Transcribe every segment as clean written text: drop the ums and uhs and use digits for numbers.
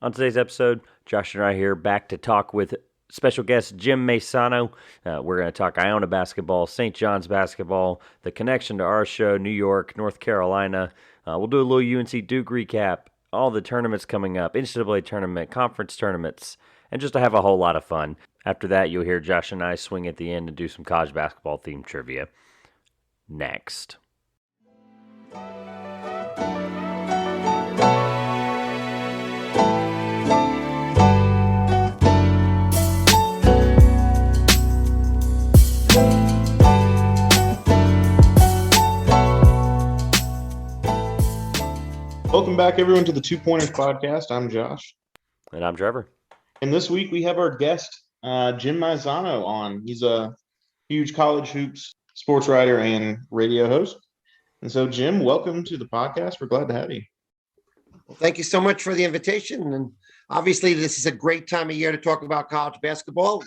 On today's episode, Josh and I are here back to talk with special guest Jim Maisano. We're going to talk Iona basketball, St. John's basketball, the connection to our show, New York, North Carolina. We'll do a little UNC Duke recap, all the tournaments coming up, NCAA tournament, conference tournaments, and just to have a whole lot of fun. After that, you'll hear Josh and I swing at the end and do some college basketball themed trivia. Next. Welcome back, everyone, to the 2-Pointers podcast. I'm Josh. And I'm Trevor. And this week we have our guest, Jim Maisano, on. He's a huge college hoops sports writer and radio host. And so, Jim, welcome to the podcast. We're glad to have you. Well, thank you so much for the invitation. And obviously, this is a great time of year to talk about college basketball.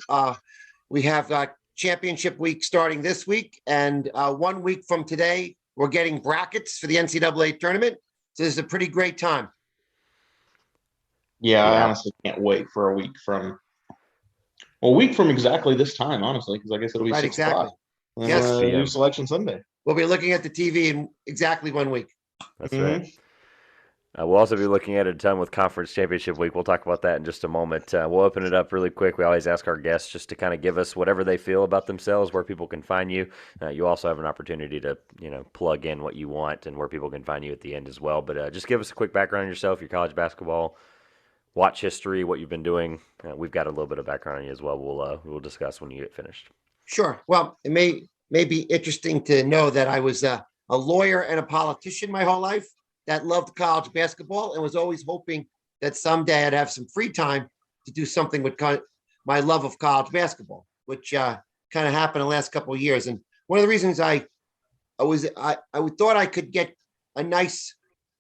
We have championship week starting this week. And 1 week from today, we're getting brackets for the NCAA tournament. So this is a pretty great time. Yeah, I honestly can't wait for a week from exactly this time, honestly, because I guess it'll be 6 o'clock. Yes. New Selection Sunday. We'll be looking at the TV in exactly 1 week. That's right. We'll also be looking at a ton with Conference Championship Week. We'll talk about that in just a moment. We'll open it up really quick. We always ask our guests just to kind of give us whatever they feel about themselves, where people can find you. You also have an opportunity to, plug in what you want and where people can find you at the end as well. But just give us a quick background on yourself, your college basketball, watch history, what you've been doing. We've got a little bit of background on you as well. We'll discuss when you get finished. Sure. Well, it may be interesting to know that I was a lawyer and a politician my whole life that loved college basketball and was always hoping that someday I'd have some free time to do something with my love of college basketball, which kind of happened the last couple of years. And one of the reasons I thought I could get a nice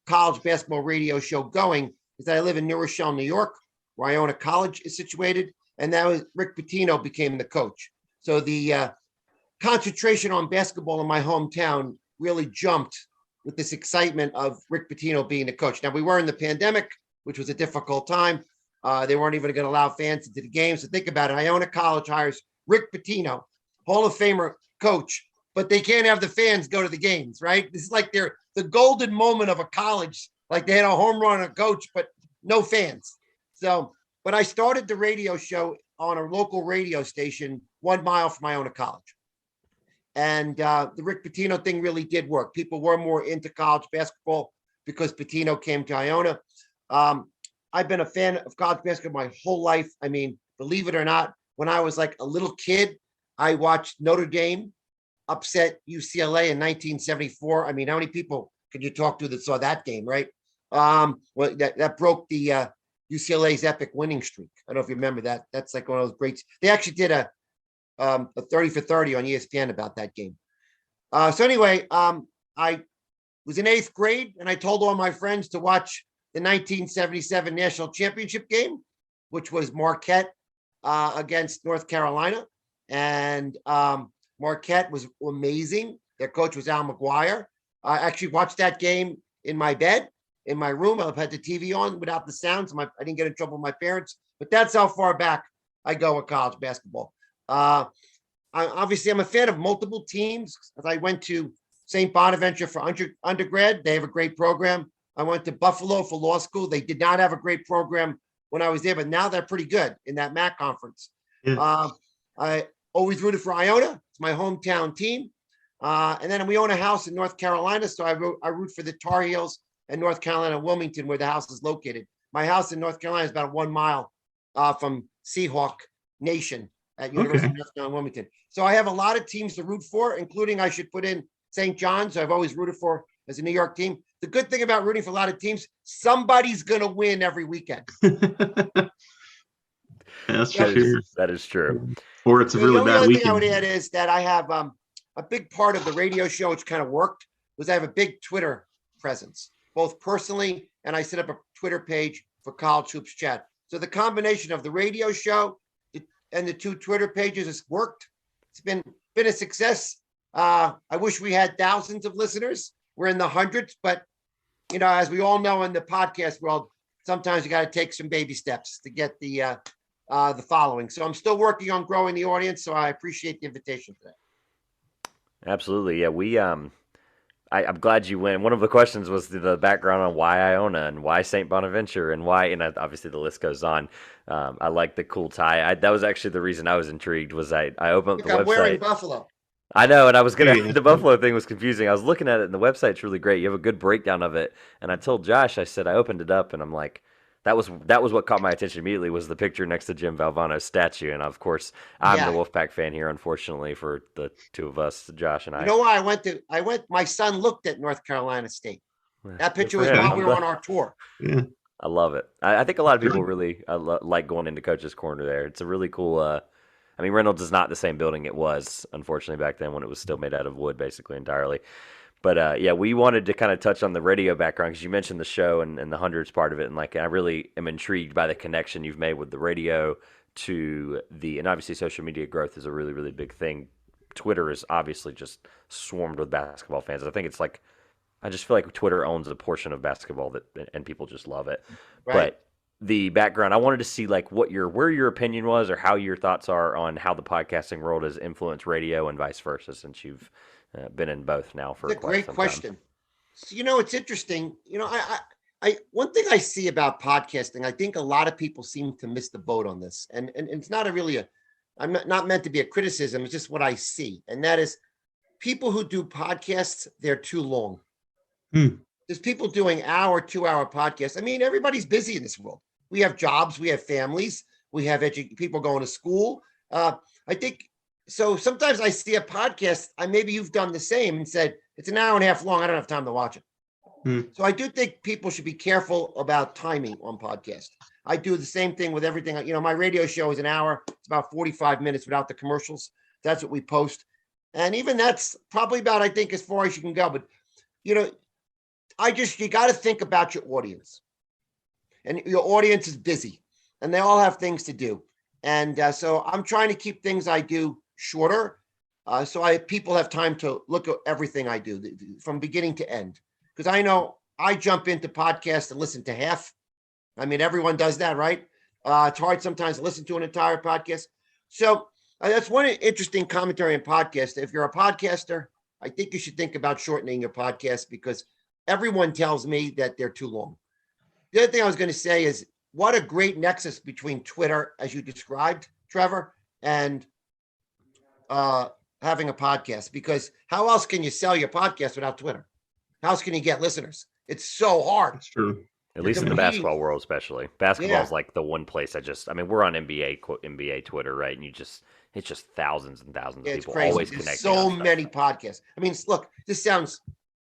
college basketball radio show going is that I live in New Rochelle, New York, where Iona College is situated, and that was Rick Pitino became the coach. So the concentration on basketball in my hometown really jumped with this excitement of Rick Pitino being the coach. Now, we were in the pandemic, which was a difficult time. They weren't even going to allow fans into the games. So think about it. Iona College hires Rick Pitino, Hall of Famer coach, but they can't have the fans go to the games, right? This is like the golden moment of a college. Like they had a home run on a coach, but no fans. So, but I started the radio show on a local radio station 1 mile from Iona College. And the Rick Pitino thing really did work. People were more into college basketball because Pitino came to Iona. I've been a fan of college basketball my whole life. I mean, believe it or not, when I was like a little kid, I watched Notre Dame upset UCLA in 1974. I mean, how many people could you talk to that saw that game, right? Well, that broke the UCLA's epic winning streak. I don't know if you remember that. That's like one of those greats. They actually did a 30 for 30 on ESPN about that game. So anyway, I was in 8th grade and I told all my friends to watch the 1977 national championship game, which was Marquette against North Carolina. And Marquette was amazing. Their coach was Al McGuire. I actually watched that game in my bed, in my room. I've had the TV on without the sound, so I didn't get in trouble with my parents. But that's how far back I go with college basketball. I'm a fan of multiple teams. I went to St. Bonaventure for undergrad. They have a great program. I went to Buffalo for law school. They did not have a great program when I was there, but now they're pretty good in that MAC conference. Yeah. I always rooted for Iona. It's my hometown team. And then we own a house in North Carolina, so I root for the Tar Heels and North Carolina, Wilmington, where the house is located. My house in North Carolina is about 1 mile from Seahawk Nation at University of North Carolina, Wilmington. So I have a lot of teams to root for, including I should put in St. John's. I've always rooted for as a New York team. The good thing about rooting for a lot of teams, somebody's going to win every weekend. That's true. That is true. Or it's a really bad weekend. The only thing I would add is that I have a big part of the radio show, which kind of worked, was I have a big Twitter presence, both personally, and I set up a Twitter page for College Hoops Chat. So the combination of the radio show and the 2 Twitter pages has worked. It's been a success. I wish we had thousands of listeners. We're in the hundreds, but as we all know in the podcast world, sometimes you got to take some baby steps to get the following. So I'm still working on growing the audience. So I appreciate the invitation today. Absolutely. Yeah, I'm glad you went. One of the questions was the background on why Iona and why St. Bonaventure and why, and obviously the list goes on. I like the cool tie. That was actually the reason I was intrigued. Was I opened up the website. I'm wearing Buffalo. I know, and I was gonna. The Buffalo thing was confusing. I was looking at it, and the website's really great. You have a good breakdown of it. And I told Josh, I said I opened it up, and I'm like, that was what caught my attention immediately was the picture next to Jim Valvano's statue. And of course, I'm the Wolfpack fan here, unfortunately, for the two of us, Josh and I. You know why I went. My son looked at North Carolina State. That picture was while we were on our tour. Yeah. I love it. I think a lot of people really like going into Coach's Corner there. It's a really cool. I mean, Reynolds is not the same building it was, unfortunately, back then when it was still made out of wood, basically entirely. But yeah, we wanted to kind of touch on the radio background because you mentioned the show and the hundreds part of it, and like I really am intrigued by the connection you've made with the radio to and obviously social media growth is a really, really big thing. Twitter is obviously just swarmed with basketball fans. I think it's like I just feel like Twitter owns a portion of basketball and people just love it. Right. But the background, I wanted to see like where your opinion was or how your thoughts are on how the podcasting world has influenced radio and vice versa since you've been in both now for quite some time. Great question. So, it's interesting. I one thing I see about podcasting, I think a lot of people seem to miss the boat on this, and it's not I'm not meant to be a criticism. It's just what I see, and that is people who do podcasts, they're too long. There's people doing 2-hour podcasts. I mean, everybody's busy in this world. We have jobs, we have families, we have people going to school. I think so. Sometimes I see a podcast, maybe you've done the same and said, it's an hour and a half long. I don't have time to watch it. So I do think people should be careful about timing on podcasts. I do the same thing with everything. My radio show is an hour. It's about 45 minutes without the commercials. That's what we post. And even that's probably about, I think, as far as you can go. But, you got to think about your audience, and your audience is busy and they all have things to do. And so I'm trying to keep things I do shorter. So people have time to look at everything I do from beginning to end. Because I know I jump into podcasts and listen to half. I mean, everyone does that, right? It's hard sometimes to listen to an entire podcast. So that's one interesting commentary in podcast. If you're a podcaster, I think you should think about shortening your podcast because everyone tells me that they're too long. The other thing I was going to say is what a great nexus between Twitter, as you described, Trevor, and having a podcast. Because how else can you sell your podcast without Twitter? How else can you get listeners? It's so hard. That's true. At least in the basketball world, especially. Basketball is like the one place we're on NBA Twitter, right? And it's just thousands and thousands of people always connecting. So many podcasts. I mean, look,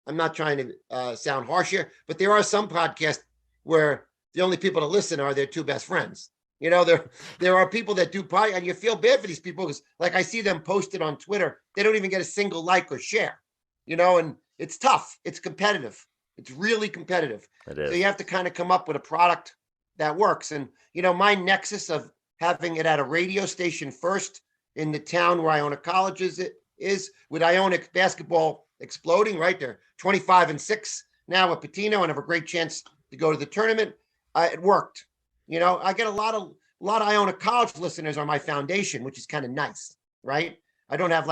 I'm not trying to sound harsh here, but there are some podcasts where the only people to listen are their two best friends. There are people that do podcast, and you feel bad for these people because, like, I see them posted on Twitter. They don't even get a single like or share, and it's tough. It's competitive. It's really competitive. It is. So you have to kind of come up with a product that works. And, my nexus of having it at a radio station first in the town where Iona College is with Iona basketball exploding, right? They're 25-6 now at Patino and have a great chance to go to the tournament. It worked. I get a lot of Iona College listeners on my foundation, which is kind of nice, right? I don't have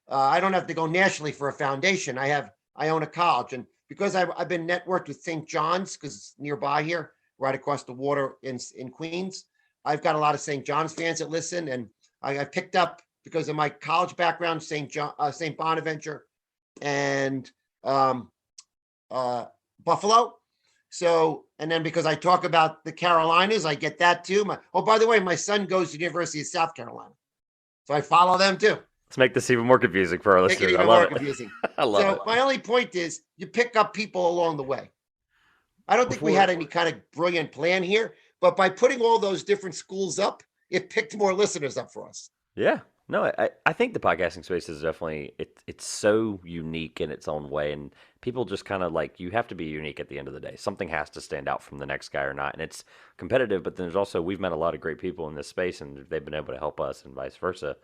I don't have to go nationally for a foundation. I have Iona College. And because I've been networked with St. John's, because it's nearby here, right across the water in Queens, I've got a lot of St. John's fans that listen. And I picked up, because of my college background, St. Bonaventure and Buffalo. So, and then because I talk about the Carolinas, I get that too. By the way, my son goes to the University of South Carolina. So I follow them too. Let's make this even more confusing for our listeners. I love it. Confusing. I love it. So my only point is you pick up people along the way. I don't think we had any kind of brilliant plan here, but by putting all those different schools up, it picked more listeners up for us. Yeah. No, I think the podcasting space is definitely, it's so unique in its own way, and people just kind of you have to be unique at the end of the day. Something has to stand out from the next guy or not, and it's competitive, but then there's also, we've met a lot of great people in this space, and they've been able to help us and vice versa.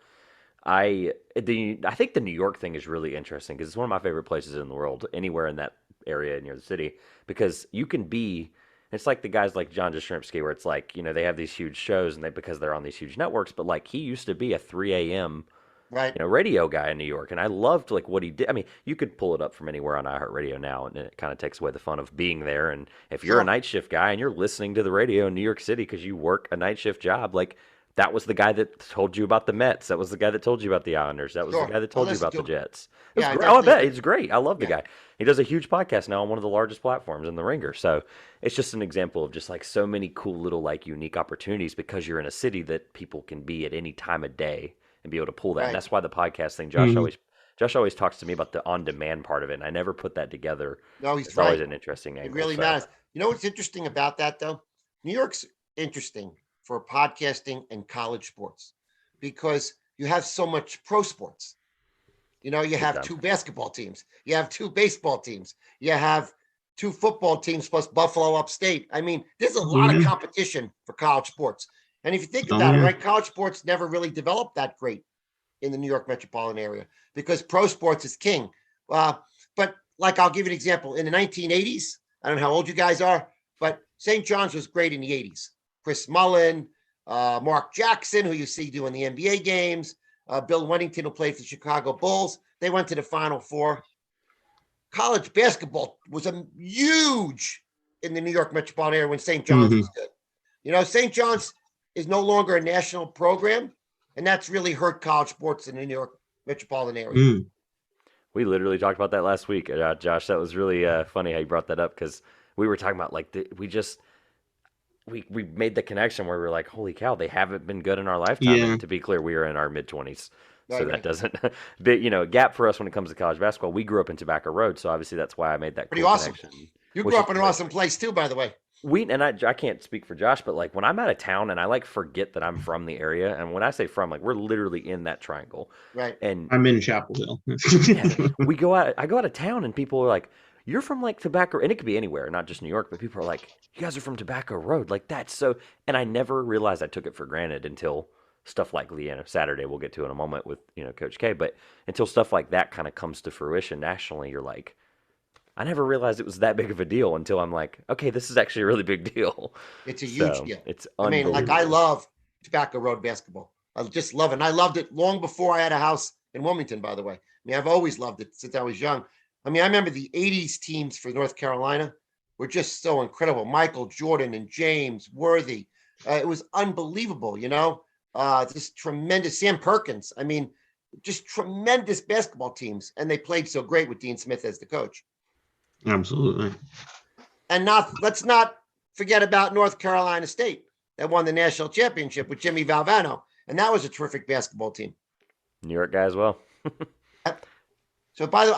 I think the New York thing is really interesting because it's one of my favorite places in the world, anywhere in that area near the city, because you can be It's like the guys like John Jastrzębski, where it's like, they have these huge shows and because they're on these huge networks, but like he used to be a 3 a.m. Right. Radio guy in New York, and I loved like what he did. I mean, you could pull it up from anywhere on iHeartRadio now, and it kind of takes away the fun of being there. And if you're a night shift guy and you're listening to the radio in New York City because you work a night shift job, like that was the guy that told you about the Mets. That was the guy that told you about the Islanders. That was the guy that told you about the Jets. Yeah, I bet it's great. I love the guy. He does a huge podcast now on one of the largest platforms in the Ringer. So it's just an example of just like so many cool little like unique opportunities because you're in a city that people can be at any time of day and be able to pull that. Right. And that's why the podcast thing, Josh always talks to me about the on-demand part of it, and I never put that together. No, he's it's right. always an interesting angle. It really matters. You know what's interesting about that, though? New York's interesting for podcasting and college sports because you have so much pro sports. You have 2 basketball teams. You have 2 baseball teams. You have 2 football teams plus Buffalo upstate. I mean, there's a lot of competition for college sports. And if you think about it, right, college sports never really developed that great in the New York metropolitan area because pro sports is king. But like, I'll give you an example. In the 1980s, I don't know how old you guys are, but St. John's was great in the 80s. Chris Mullin, Mark Jackson, who you see doing the NBA games, Bill Wennington, who played for the Chicago Bulls. They went to the Final Four. College basketball was huge in the New York metropolitan area when St. John's was good. St. John's is no longer a national program, and that's really hurt college sports in the New York metropolitan area. We literally talked about that last week, Josh. That was really funny how you brought that up because we were talking about like we made the connection where we were like, holy cow, they haven't been good in our lifetime. Yeah. And to be clear, we are in our mid-20s. So Right. that doesn't but gap for us when it comes to college basketball. We grew up in Tobacco Road, so obviously that's why I made that Pretty cool awesome. connection. You grew up in an awesome place too, by the way. I can't speak for Josh, but like when I'm out of town and I like forget that I'm from the area, and when I say from, like we're literally in that triangle. Right. And I'm in Chapel Hill. I go out of town and people are like, you're from like Tobacco, and it could be anywhere, not just New York, but people are like, you guys are from Tobacco Road. Like that's so, and I never realized I took it for granted until stuff like Saturday we'll get to in a moment with, Coach K, but until stuff like that kind of comes to fruition nationally, you're like, I never realized it was that big of a deal until I'm like, okay, this is actually a really big deal. It's a huge So, deal. It's I mean, like I love Tobacco Road basketball. I just love it. And I loved it long before I had a house in Wilmington, by the way. I mean, I've always loved it since I was young. I mean, I remember the 80s teams for North Carolina were just so incredible. Michael Jordan and James Worthy. It was unbelievable, just tremendous. Sam Perkins. I mean, just tremendous basketball teams. And they played so great with Dean Smith as the coach. Absolutely. And let's not forget about North Carolina State that won the national championship with Jimmy Valvano. And that was a terrific basketball team. New York guy as well. So by the way,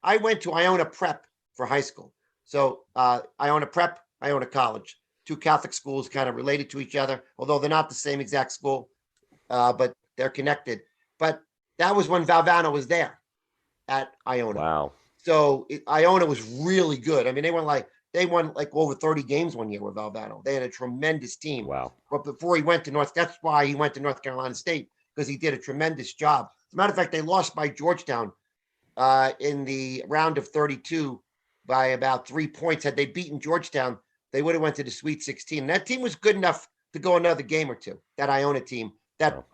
I went to Iona Prep for high school. So Iona Prep, Iona College, 2 Catholic schools kind of related to each other, although they're not the same exact school, but they're connected. But that was when Valvano was there at Iona. Wow. So Iona was really good. I mean, they won like over 30 games one year with Valvano. They had a tremendous team. Wow. But before he went to that's why he went to North Carolina State, because he did a tremendous job. As a matter of fact, they lost by Georgetown in the round of 32 by about 3 points. Had they beaten Georgetown, they would have went to the Sweet 16. And that team was good enough to go another game or two. That Iona team that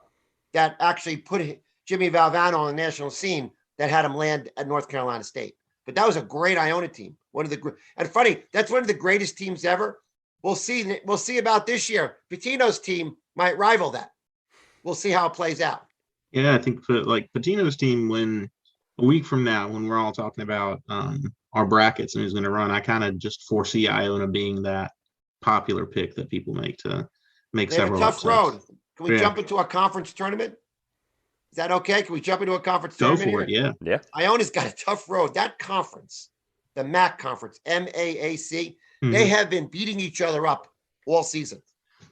actually put Jimmy Valvano on the national scene, that had him land at North Carolina State. But that was a great Iona team. And funny, that's one of the greatest teams ever. We'll see about this year. Pitino's team might rival that. We'll see how it plays out. Yeah, I think like Patino's team, when a week from now, when we're all talking about our brackets and who's going to run, I kind of just foresee Iona being that popular pick that people make to make several. They have a tough road. Can we Yeah. jump into a conference tournament? Is that okay? Can we jump into a conference Go tournament for it, here? yeah. Iona's got a tough road. That conference, the MAC conference, MAAC, Mhm. they have been beating each other up all season.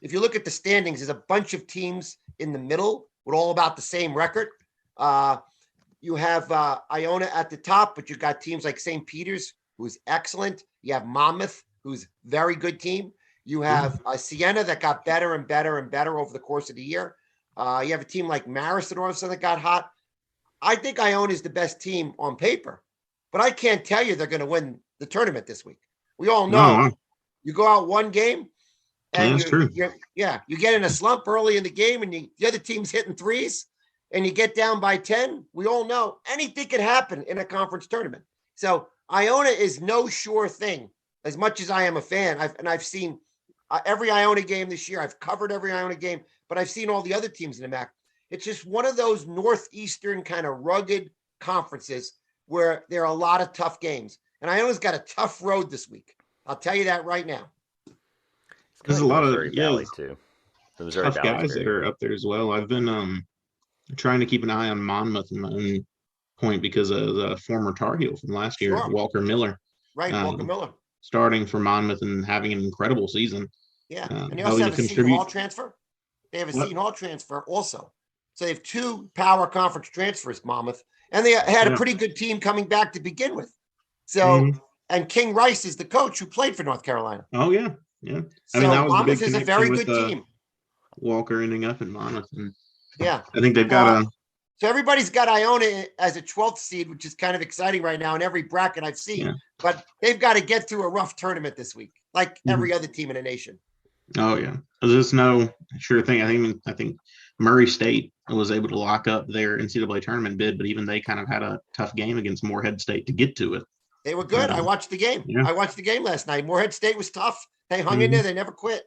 If you look at the standings, there's a bunch of teams in the middle with all about the same record. You have Iona at the top, but you've got teams like St. Peter's, who's excellent. You have Monmouth, who's very good team. You have Siena that got better and better and better over the course of the year. You have a team like Marist that all of a sudden got hot. I think Iona is the best team on paper, but I can't tell you they're going to win the tournament this week. We all know You go out one game, and That's true. you get in a slump early in the game, and the other team's hitting threes, and you get down by 10. We all know anything could happen in a conference tournament. So Iona is no sure thing. As much as I am a fan, I've seen every Iona game this year. I've covered every Iona game, but I've seen all the other teams in the MAC. It's just one of those Northeastern kind of rugged conferences where there are a lot of tough games. And Iona's got a tough road this week. I'll tell you that right now. There's a lot of Missouri Valley too. The Missouri tough Valley's guys that very are good. up there as well. I've been trying to keep an eye on Monmouth in my own point because of the former Tar Heel from last year, Sure. Walker Miller. Right, Walker Miller. Starting for Monmouth and having an incredible season. Yeah, and they helping also to have a Seton contribute. Hall transfer. They have a What? Seton Hall transfer also. So they have 2 power conference transfers, Monmouth, and they had a Yeah. pretty good team coming back to begin with. So, Mhm. and King Rice is the coach who played for North Carolina. Oh yeah, yeah. So I mean, that was the Monmouth big is a connection very with good team. Walker ending up in Monmouth, and Yeah. I think they've got a. So everybody's got Iona as a 12th seed, which is kind of exciting right now in every bracket I've seen. Yeah. But they've got to get through a rough tournament this week, like Mhm. every other team in the nation. Oh yeah, there's no sure thing. I think Murray State was able to lock up their NCAA tournament bid, but even they kind of had a tough game against Morehead State to get to it. They were good. I watched the game. Yeah. I watched the game last night. Morehead State was tough. They hung in there. They never quit.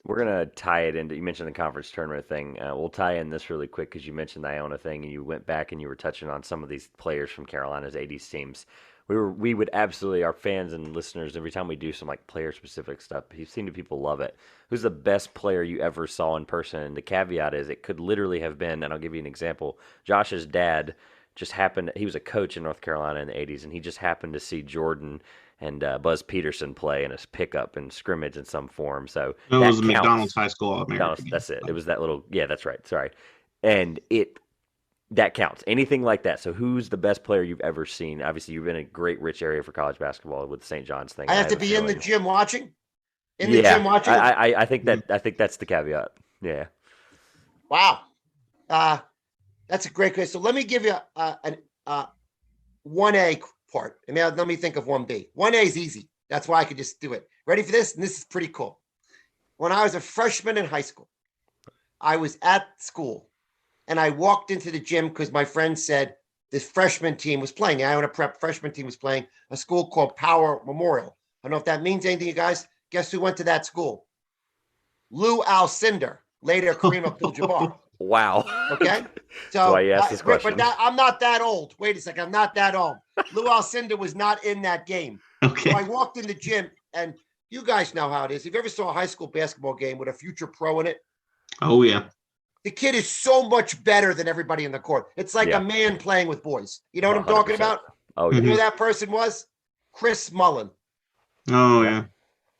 We're gonna tie it into. You mentioned the conference tournament thing. We'll tie in this really quick because you mentioned the Iona thing, and you went back and you were touching on some of these players from Carolina's '80s teams. We would absolutely, our fans and listeners, every time we do some like player specific stuff, you've seen people love it. Who's the best player you ever saw in person? And the caveat is it could literally have been, and I'll give you an example. Josh's dad just happened. He was a coach in North Carolina in the '80s, and he just happened to see Jordan and Buzz Peterson play in a pickup and scrimmage in some form. So It that was counts. McDonald's High School All-American. McDonald's, that's it. It was that little. Yeah, that's right. Sorry, and that counts. Anything like that. So who's the best player you've ever seen? Obviously, you've been in a great, rich area for college basketball with the St. John's thing. I have to a be in the feeling- gym watching. In yeah, the gym watching. I think that's the caveat. Yeah. Wow. That's a great question. So let me give you an 1A part. And now let me think of 1B. 1A is easy. That's why I could just do it. Ready for this? And this is pretty cool. When I was a freshman in high school, I was at school and I walked into the gym because my friend said this freshman team was playing. The Iona Prep freshman team was playing a school called Power Memorial. I don't know if that means anything, you guys. Guess who went to that school? Lou Alcindor, later Kareem Abdul-Jabbar. Wow. Okay. That's why you asked this question. But I'm not that old. Wait a second. I'm not that old. Lou Alcindor was not in that game. Okay. So I walked in the gym, and you guys know how it is. If you ever saw a high school basketball game with a future pro in it, Oh yeah. the kid is so much better than everybody in the court. It's like Yeah. a man playing with boys. You know what I'm talking 100%. about? Oh, You yeah. know who that person was? Chris Mullen. Oh yeah.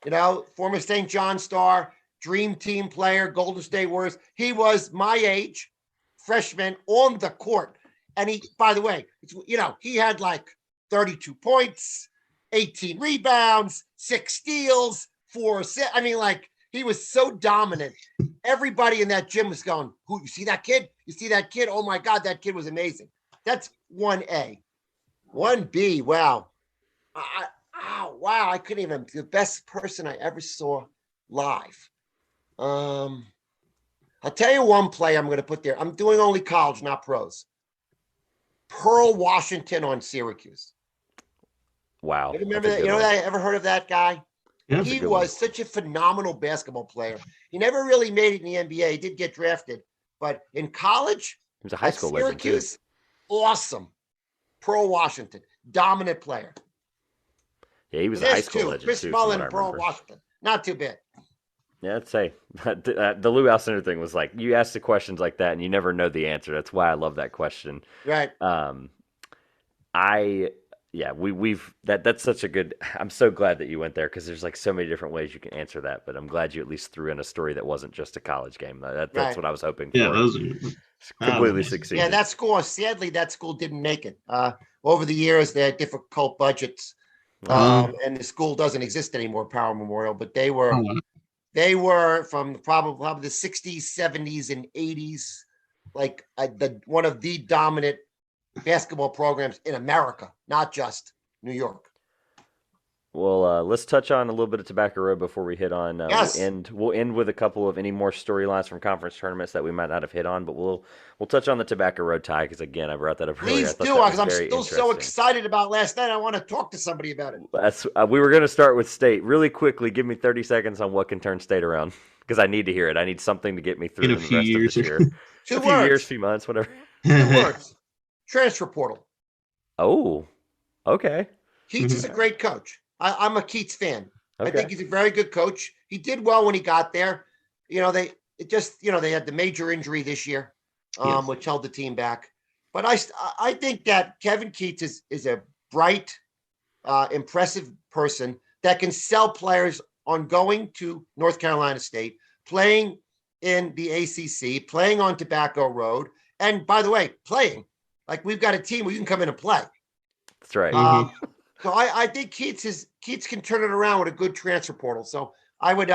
You know, former St. John star, dream team player, Golden State Warriors. He was my age, freshman on the court. And he, by the way, he had like 32 points, 18 rebounds, 6 steals, 4 assists. I mean, like, he was so dominant. Everybody in that gym was going, "Who? You see that kid? You see that kid? Oh my God, that kid was amazing." That's 1A. 1B, wow. Wow, I couldn't even, the best person I ever saw live. I'll tell you one play I'm going to put there. I'm doing only college, not pros. Pearl Washington on Syracuse. Wow. You remember That's a that? You good know one. that? Ever heard of that guy? Yeah. He good was such a phenomenal basketball player. He never really made it in the NBA. He did get drafted, but in college, He was a high at school legend too. Syracuse, awesome. Pearl Washington, dominant player. Yeah, he was a There's high school two. legend Chris too. from Mullen, what I Pearl remember. Washington. Not too bad. Yeah, I'd say the Lou Alcindor thing was like you ask the questions like that and you never know the answer. That's why I love that question. Right. That's such a good. I'm so glad that you went there because there's like so many different ways you can answer that. But I'm glad you at least threw in a story that wasn't just a college game. That's Right. what I was hoping for. Yeah. Those. Completely succeeded. Yeah, that school, sadly, that school didn't make it. Over the years, they had difficult budgets. And the school doesn't exist anymore, Power Memorial, but they were from probably the 60s, 70s, and 80s, like one of the dominant basketball programs in America, not just New York. Well, let's touch on a little bit of Tobacco Road before we hit on. Yes. We'll end with a couple of any more storylines from conference tournaments that we might not have hit on, but we'll touch on the Tobacco Road tie because again, I brought that up earlier. I Please thought do, that was because I'm very still so interesting. excited about last night. I want to talk to somebody about it. That's we were going to start with State really quickly. Give me 30 seconds on what can turn State around because I need to hear it. I need something to get me through In a the few rest years. of this year. Two A few years, words. few months, whatever. 2 words. Transfer portal. Oh, okay, Keats is a great coach. I'm a Keats fan. I okay. think he's a very good coach. He did well when he got there. They had the major injury this year, Yes. which held the team back. But I think that Kevin Keats is a bright, impressive person that can sell players on going to North Carolina State, playing in the ACC, playing on Tobacco Road, and by the way, playing like we've got a team where you can come in and play. That's right. So I think Keats can turn it around with a good transfer portal. So I would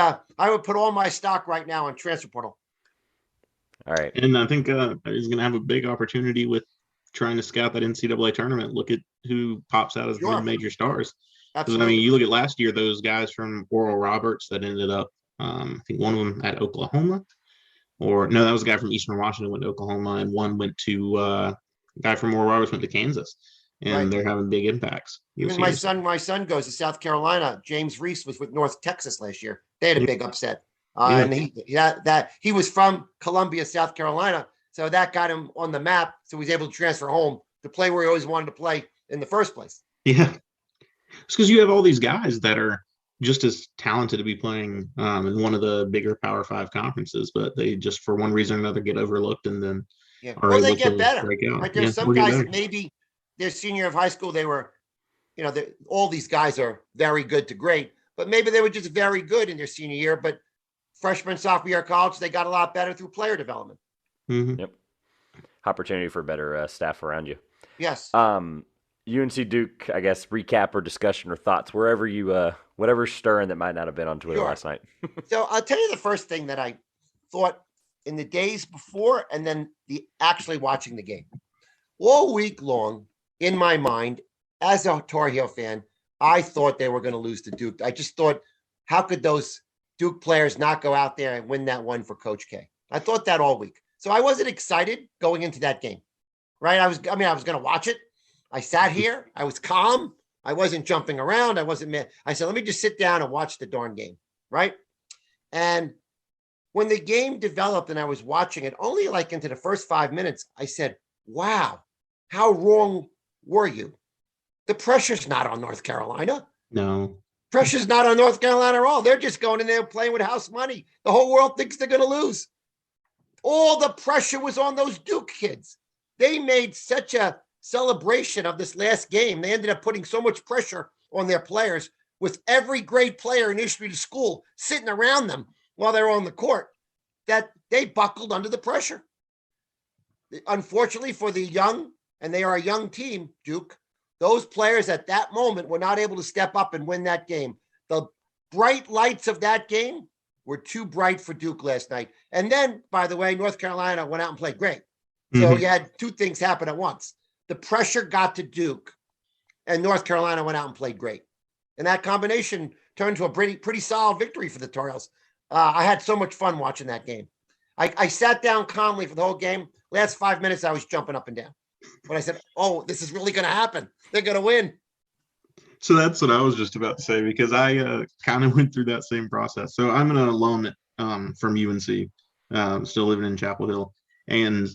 put all my stock right now on transfer portal. All right. And I think he's going to have a big opportunity with trying to scout that NCAA tournament. Look at who pops out as the major stars. Because I mean, you look at last year, those guys from Oral Roberts that ended up, I think one of them at Oklahoma, or no, that was a guy from Eastern Washington went to Oklahoma, and one went to a guy from Oral Roberts went to Kansas. And they're having big impacts. Even my son goes to South Carolina. James Reese was with North Texas last year. They had a big upset. And he was from Columbia, South Carolina. So that got him on the map. So he's able to transfer home to play where he always wanted to play in the first place. Yeah. It's because you have all these guys that are just as talented to be playing in one of the bigger Power 5 conferences, but they just, for one reason or another, get overlooked and then are able they get to better. break out. Like there's some guys that maybe their senior of high school, they were, all these guys are very good to great, but maybe they were just very good in their senior year. But freshman, sophomore year of college, they got a lot better through player development. Mm-hmm. Yep. Opportunity for better staff around you. Yes. UNC Duke, I guess, recap or discussion or thoughts, wherever you, whatever's stirring that might not have been on Twitter last night. So I'll tell you the first thing that I thought in the days before and then actually watching the game. All week long, in my mind, as a Tar Heel fan, I thought they were going to lose to Duke. I just thought, how could those Duke players not go out there and win that one for Coach K? I thought that all week. So I wasn't excited going into that game, right? I was going to watch it. I sat here. I was calm. I wasn't jumping around. I wasn't mad. I said, let me just sit down and watch the darn game, right? And when the game developed and I was watching it, only like into the first 5 minutes, I said, wow, how wrong were you? The pressure's not on North Carolina. No. Pressure's not on North Carolina at all. They're just going in there playing with house money. The whole world thinks they're going to lose. All the pressure was on those Duke kids. They made such a celebration of this last game. They ended up putting so much pressure on their players with every great player in history of the school sitting around them while they're on the court that they buckled under the pressure. Unfortunately for the young, and they are a young team, Duke, those players at that moment were not able to step up and win that game. The bright lights of that game were too bright for Duke last night. And then, by the way, North Carolina went out and played great. So you had two things happen at once. The pressure got to Duke, and North Carolina went out and played great. And that combination turned to a pretty solid victory for the Tar Heels. I had so much fun watching that game. I sat down calmly for the whole game. Last 5 minutes, I was jumping up and down. But I said, oh, this is really going to happen. They're going to win. So that's what I was just about to say, because I kind of went through that same process. So I'm an alum from UNC, still living in Chapel Hill. And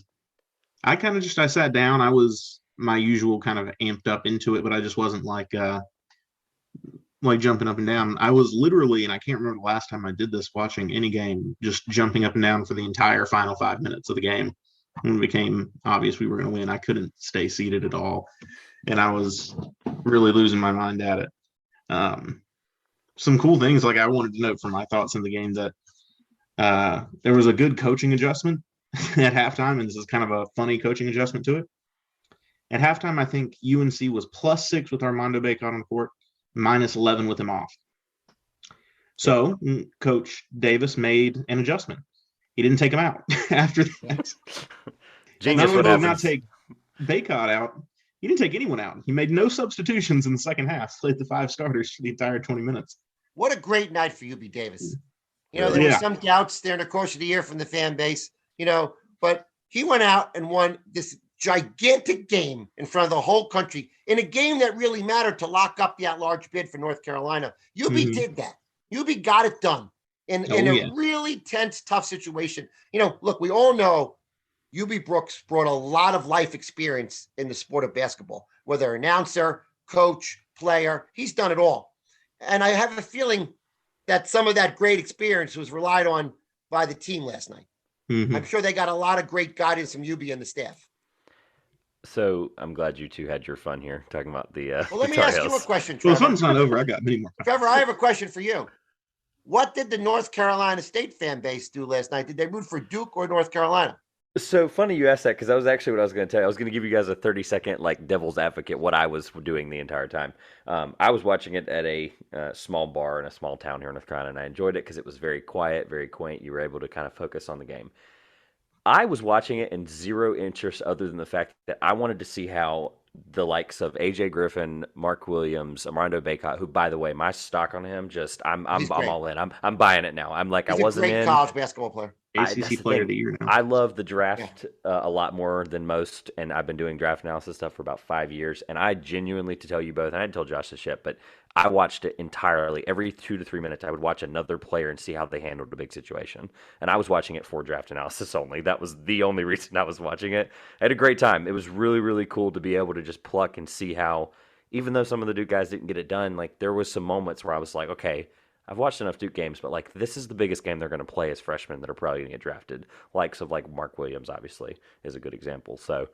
I kind of I sat down. I was my usual kind of amped up into it, but I just wasn't like jumping up and down. I was literally, and I can't remember the last time I did this, watching any game, just jumping up and down for the entire final 5 minutes of the game. When it became obvious we were going to win, I couldn't stay seated at all. And I was really losing my mind at it. Some cool things, like I wanted to note from my thoughts in the game, that there was a good coaching adjustment at halftime, and this is kind of a funny coaching adjustment to it. At halftime, I think UNC was +6 with Armando Bacot on court, -11 with him off. So Coach Davis made an adjustment. He didn't take him out after that. Genius. Not only did not take Bacot out, he didn't take anyone out. He made no substitutions in the second half. Played the 5 starters for the entire 20 minutes. What a great night for UB Davis. There Yeah. were some doubts there in the course of the year from the fan base, but he went out and won this gigantic game in front of the whole country in a game that really mattered to lock up the at-large bid for North Carolina. UB did that. UB got it done in a really tense, tough situation. Look, we all know UB Brooks brought a lot of life experience in the sport of basketball, whether announcer, coach, player, he's done it all. And I have a feeling that some of that great experience was relied on by the team last night. I'm sure they got a lot of great guidance from UB and the staff. So I'm glad you two had your fun here talking about the. Well, let me ask you a question, Trevor. Well, the fun's not over. I got many more. Trevor, I have a question for you. What did the North Carolina State fan base do last night? Did they root for Duke or North Carolina? So funny you asked that because that was actually what I was going to tell you. I was going to give you guys a 30-second like devil's advocate what I was doing the entire time. I was watching it at a small bar in a small town here in North Carolina, and I enjoyed it because it was very quiet, very quaint. You were able to kind of focus on the game. I was watching it in zero interest other than the fact that I wanted to see how the likes of AJ Griffin, Mark Williams, Armando Bacot, who, by the way, my stock on him, I'm all in. I'm buying it now. I'm like, He's I wasn't a great in college basketball player. ACC player of the year now. I love the draft a lot more than most, and I've been doing draft analysis stuff for about 5 years. And I genuinely, to tell you both, and I hadn't told Josh this yet, but I watched it entirely. Every 2 to 3 minutes, I would watch another player and see how they handled a big situation. And I was watching it for draft analysis only. That was the only reason I was watching it. I had a great time. It was really, really cool to be able to just pluck and see how, even though some of the Duke guys didn't get it done, like there was some moments where I was like, okay, I've watched enough Duke games, but like this is the biggest game they're going to play as freshmen that are probably going to get drafted. Likes of like Mark Williams, obviously, is a good example. So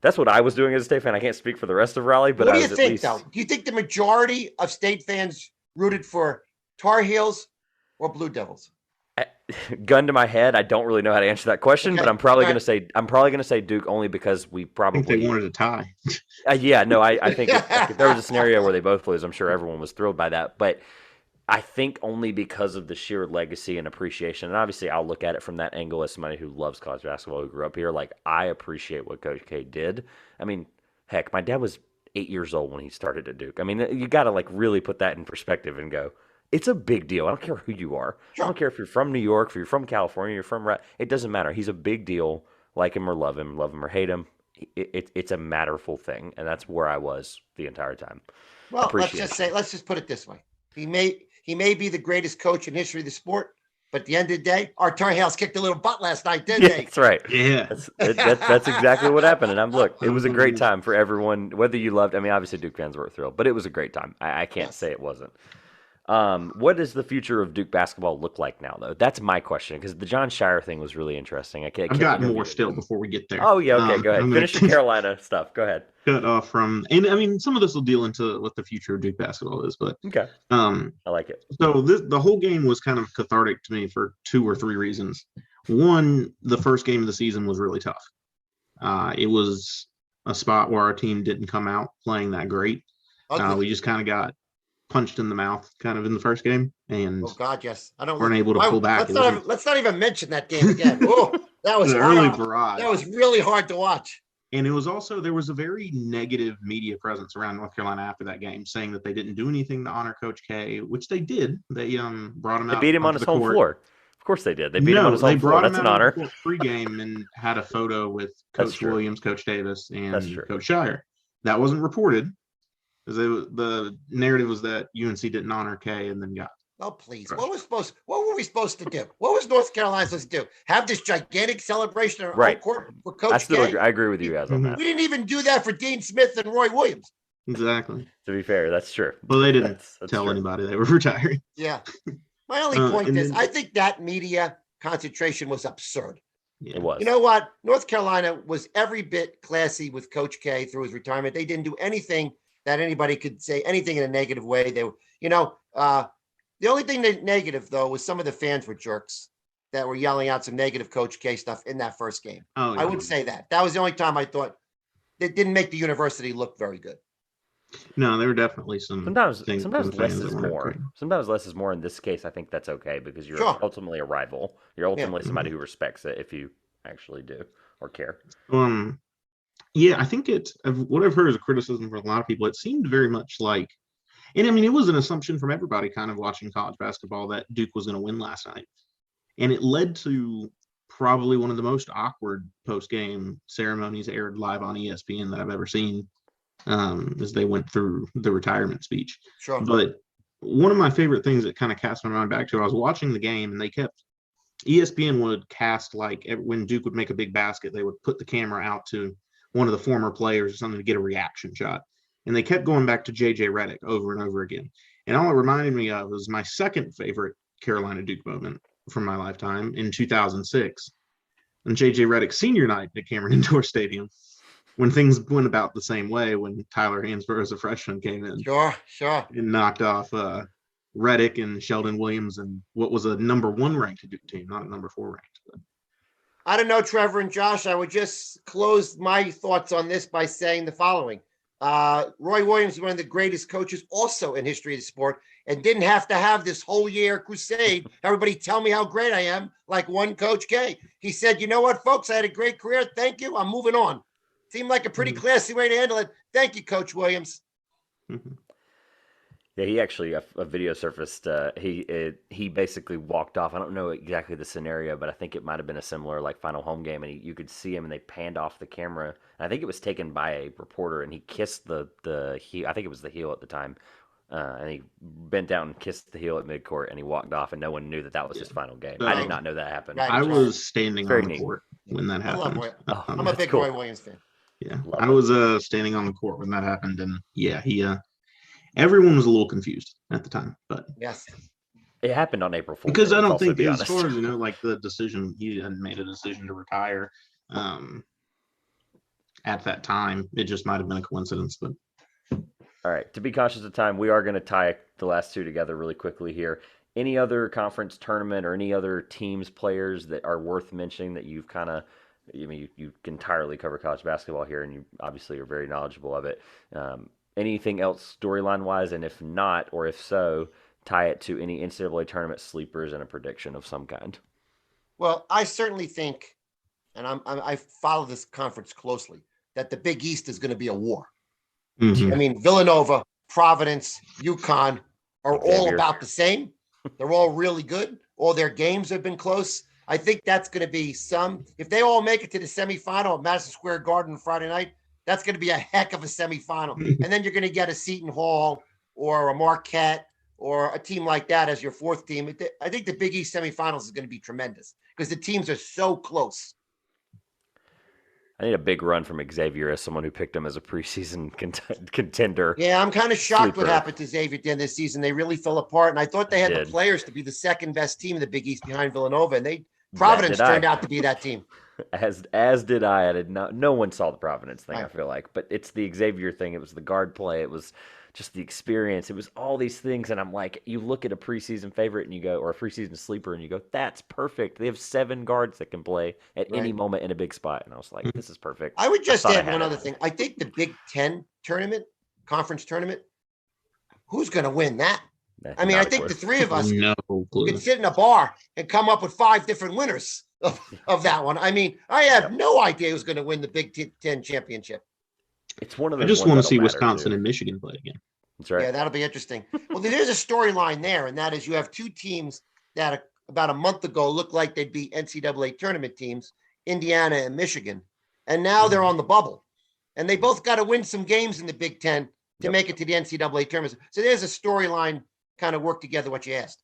that's what I was doing as a State fan. I can't speak for the rest of Raleigh, but what do I you was think, at least... though? Do you think the majority of State fans rooted for Tar Heels or Blue Devils? Gun to my head, I don't really know how to answer that question, but I'm probably going to say Duke only because we probably I think they wanted a tie. I think if there was a scenario where they both lose, I'm sure everyone was thrilled by that, but I think only because of the sheer legacy and appreciation. And obviously, I'll look at it from that angle as somebody who loves college basketball, who grew up here. Like, I appreciate what Coach K did. I mean, heck, my dad was 8 years old when he started at Duke. I mean, you got to, like, really put that in perspective and go, it's a big deal. I don't care who you are. I don't care if you're from New York, if you're from California, you're from it doesn't matter. He's a big deal. Like him or love him or hate him. It's a matterful thing, and that's where I was the entire time. Well, let's just put it this way. He may be the greatest coach in history of the sport, but at the end of the day, our Tar Heels kicked a little butt last night, didn't they? That's right. Yeah. That's exactly what happened. And it was a great time for everyone, whether you loved, I mean, obviously Duke fans were thrilled, but it was a great time. I can't say it wasn't. What does the future of Duke basketball look like now, though? That's my question, because the John Shire thing was really interesting. I've got more still before we get there. Oh, yeah, okay, go ahead. Finish the Carolina stuff. Go ahead. Cut off from, and I mean, some of this will deal into what the future of Duke basketball is, but okay, I like it. So the whole game was kind of cathartic to me for 2 or 3 reasons. One, the first game of the season was really tough. It was a spot where our team didn't come out playing that great. We just kind of got punched in the mouth kind of in the first game, and oh god, yes, I don't weren't able to pull back. Let's not even mention that game again. Oh, that was an early barrage. That was really hard to watch. And it was also, there was a very negative media presence around North Carolina after that game, saying that they didn't do anything to honor Coach K, which they did. They brought him out. They beat him on his home floor. Of course they did. They beat him on his home floor. That's an honor. Pre-game and had a photo with Coach Williams, Coach Davis, and Coach Shire. That wasn't reported. The narrative was that UNC didn't honor K and then got. Oh, please. What were we supposed to do? What was North Carolina supposed to do? Have this gigantic celebration on our court for Coach K? I agree with you guys on that. We didn't even do that for Dean Smith and Roy Williams. Exactly. To be fair, that's true. Well, they didn't tell anybody they were retiring. Yeah. My only point is, I think that media concentration was absurd. Yeah. It was. You know what? North Carolina was every bit classy with Coach K through his retirement. They didn't do anything that anybody could say anything in a negative way. They were, the only thing that negative, though, was some of the fans were jerks that were yelling out some negative Coach K stuff in that first game. Oh, yeah. I would say that. That was the only time I thought it didn't make the university look very good. No, there were definitely sometimes less is more. Sometimes less is more. In this case, I think that's okay because you're ultimately a rival. You're ultimately somebody who respects it if you actually do or care. Yeah, I think what I've heard as a criticism from a lot of people, it seemed very much like, and I mean, it was an assumption from everybody kind of watching college basketball that Duke was going to win last night. And it led to probably one of the most awkward post-game ceremonies aired live on ESPN that I've ever seen, as they went through the retirement speech. Sure. But one of my favorite things that kind of cast my mind back to, I was watching the game and ESPN would cast, like, when Duke would make a big basket, they would put the camera out to one of the former players or something to get a reaction shot. And they kept going back to JJ Redick over and over again. And all it reminded me of was my second favorite Carolina Duke moment from my lifetime in 2006, on JJ Redick's senior night at Cameron Indoor Stadium, when things went about the same way when Tyler Hansbrough as a freshman came in. Sure. And knocked off Redick and Sheldon Williams and what was a number 1 ranked Duke team, not a number 4 ranked. But. I don't know, Trevor and Josh. I would just close my thoughts on this by saying the following. Roy Williams is one of the greatest coaches also in history of the sport and didn't have to have this whole year crusade. Everybody tell me how great I am, like one Coach K. He said, you know what, folks, I had a great career. Thank you. I'm moving on. Seemed like a pretty classy way to handle it. Thank you, Coach Williams. Mm-hmm. Yeah, he actually, a video surfaced. He basically walked off. I don't know exactly the scenario, but I think it might have been a similar like final home game, and you could see him, and they panned off the camera. And I think it was taken by a reporter, and he kissed the heel. I think it was the heel at the time, and he bent down and kissed the heel at midcourt, and he walked off, and no one knew that was his final game. I did not know that happened. Right. I was standing on the court when that happened. I'm a big Roy Williams fan. Yeah, I was standing on the court when that happened, and yeah, everyone was a little confused at the time, but yes, it happened on April 4th. Because I don't think, as far as like the decision, he hadn't made a decision to retire at that time. It just might have been a coincidence, but. All right, to be conscious of time, we are going to tie the last two together really quickly here. Any other conference tournament or any other teams, players that are worth mentioning that you've kind of, I mean, you entirely cover college basketball here, and you obviously are very knowledgeable of it. Anything else storyline-wise, and if not, or if so, tie it to any NCAA tournament sleepers and a prediction of some kind? Well, I certainly think, and I follow this conference closely, that the Big East is going to be a war. Mm-hmm. I mean, Villanova, Providence, UConn are all Xavier. about the same. They're all really good. All their games have been close. I think that's going to be if they all make it to the semifinal at Madison Square Garden Friday night, that's going to be a heck of a semifinal. And then you're going to get a Seton Hall or a Marquette or a team like that as your fourth team. I think the Big East semifinals is going to be tremendous because the teams are so close. I need a big run from Xavier as someone who picked him as a preseason contender. Yeah, I'm kind of shocked Sleeper. what happened to Xavier at the end of the season. They really fell apart, and I thought they had the did. players to be the second best team in the Big East behind Villanova, and Providence turned out to be that team. As did I. I did not. No one saw the Providence thing. Right. I feel like, but it's the Xavier thing. It was the guard play. It was just the experience. It was all these things, and I'm like, you look at a preseason favorite and you go, or a preseason sleeper, and you go, that's perfect. They have 7 guards that can play at any moment in a big spot, and I was like, this is perfect. I would just thought I add had one it. other thing. I think the Big Ten conference tournament, who's going to win that? I mean, I think the three of us No clue. could sit in a bar and come up with 5 different winners of that one. I mean, I have no idea who's going to win the Big Ten championship. It's one of I those just ones want to that'll see matter, Wisconsin too. and Michigan play again. That's right. Yeah, that'll be interesting. Well, there's a storyline there, and that is you have 2 teams that about a month ago looked like they'd be NCAA tournament teams, Indiana and Michigan, and now they're on the bubble. And they both got to win some games in the Big Ten to make it to the NCAA tournament. So there's a storyline kind of work together what you asked.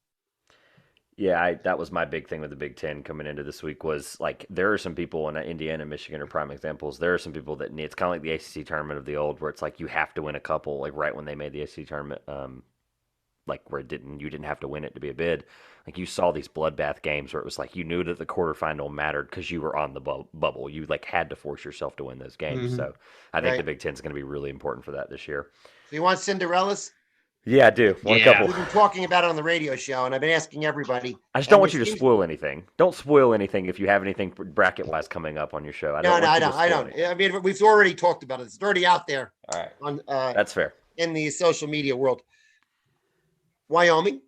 Yeah, that was my big thing with the Big Ten coming into this week was like there are some people, and Indiana and Michigan are prime examples. There are some people that it's kind of like the ACC tournament of the old, where it's like you have to win a couple, like right when they made the ACC tournament, like where you didn't have to win it to be a bid. Like you saw these bloodbath games where it was like you knew that the quarterfinal mattered because you were on the bubble. You like had to force yourself to win those games. Mm-hmm. So I think the Big Ten is going to be really important for that this year. So you want Cinderellas? Yeah, I do. Want a couple. We've been talking about it on the radio show, and I've been asking everybody. I just don't want you to spoil anything. Don't spoil anything if you have anything bracket-wise coming up on your show. I don't. I mean, we've already talked about it. It's already out there. All right. On That's fair. In the social media world. Wyoming.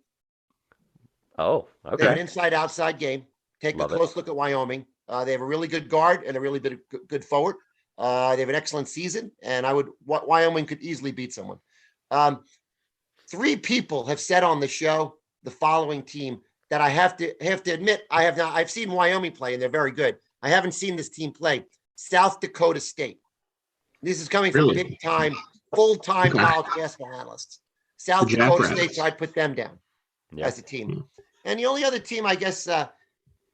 Oh, They have an okay. inside-outside game. Take Love a close look at Wyoming. They have a really good guard and a really good forward. They have an excellent season, and Wyoming could easily beat someone. 3 people have said on the show the following team that I have to admit I have not. I've seen Wyoming play, and they're very good. I haven't seen this team play. South Dakota State. This is coming from Really? big time, full-time Okay. college basketball analysts. South The Dakota Jackrabbits. State, so I'd put them down Yeah. as a team. And the only other team, I guess,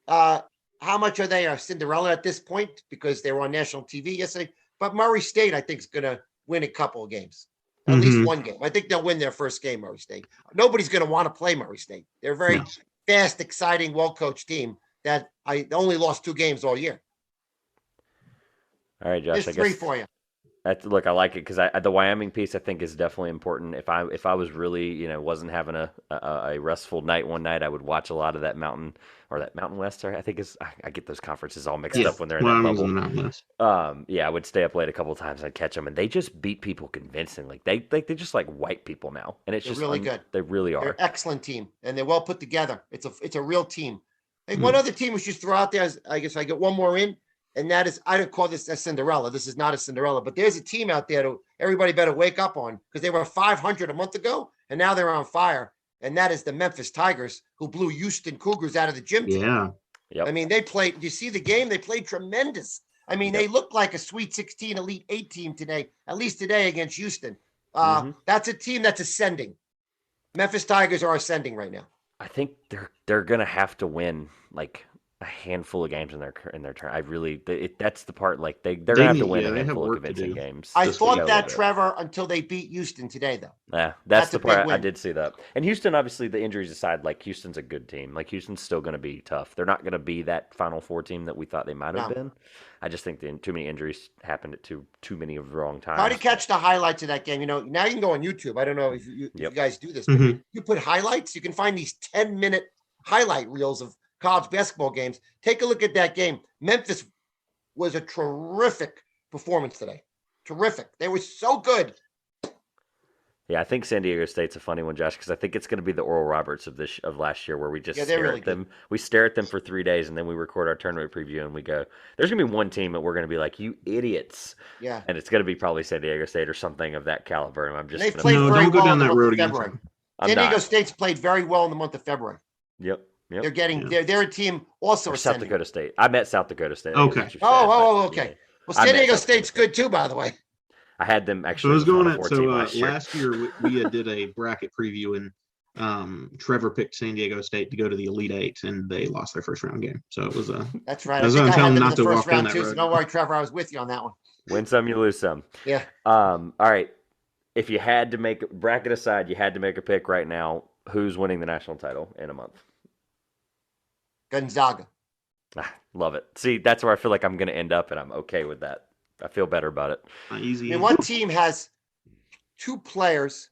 how much are they a Cinderella at this point because they were on national TV yesterday? But Murray State, I think, is going to win a couple of games, at least one game. I think they'll win their first game, Murray State. Nobody's going to want to play Murray State. They're a very fast, exciting, well-coached team that I only lost 2 games all year. All right, Josh. There's I 3 guess for you. Look, I like it because the Wyoming piece I think is definitely important. If I was really wasn't having a restful night one night, I would watch a lot of that Mountain West. I think I get those conferences all mixed up when they're in that bubble. I would stay up late a couple of times. I'd catch them, and they just beat people convincingly. They just like white people now, and it's They're just really good. They really are. They're an excellent team, and they're well put together. It's a real team. Hey, one other team we should throw out there is, I guess I get one more in. And that is, I don't call this a Cinderella. This is not a Cinderella, but there's a team out there that everybody better wake up on because they were 500 a month ago, and now they're on fire. And that is the Memphis Tigers, who blew Houston Cougars out of the gym. Yeah. Yep. I mean, they played. Do you see the game? They played tremendous. I mean, they looked like a Sweet 16 Elite 8 team today, at least today against Houston. That's a team that's ascending. Memphis Tigers are ascending right now. I think they're gonna have to win like a handful of games in their turn. That's the part. Like they're gonna have to win a handful of convincing games. I thought that, Trevor, until they beat Houston today, though. Yeah, that's the part I did see that. And Houston, obviously, the injuries aside, like Houston's a good team. Like Houston's still going to be tough. They're not going to be that Final Four team that we thought they might have been. I just think too many injuries happened at too many of the wrong times. Try to catch the highlights of that game. Now you can go on YouTube. I don't know if you guys do this, but you put highlights. You can find these 10-minute highlight reels of college basketball games. Take a look at that game. Memphis was a terrific performance today. Terrific. They were so good. Yeah, I think San Diego State's a funny one, Josh, because I think it's going to be the Oral Roberts of last year, where we just stare at them. We stare at them for 3 days, and then we record our tournament preview, and we go, "There's going to be one team that we're going to be like, you idiots." Yeah, and it's going to be probably San Diego State or something of that caliber. And I'm just don't go down that road again. San Diego State's played very well in the month of February. Yep. They're getting they're a team also. South Dakota State. I met South Dakota State. Okay. Okay. Well, San Diego State's good too, by the way. I had them actually. So I was going at last year we did a bracket preview, and Trevor picked San Diego State to go to the Elite Eight, and they lost their first round game. So it was that's right. I was going to tell them not to walk down that road. So don't worry, Trevor. I was with you on that one. Win some, you lose some. Yeah. All right. If you had to make bracket aside, you had to make a pick right now. Who's winning the national title in a month? Gonzaga. Love it. See, that's where I feel like I'm going to end up, and I'm okay with that. I feel better about it. Easy. And one team has 2 players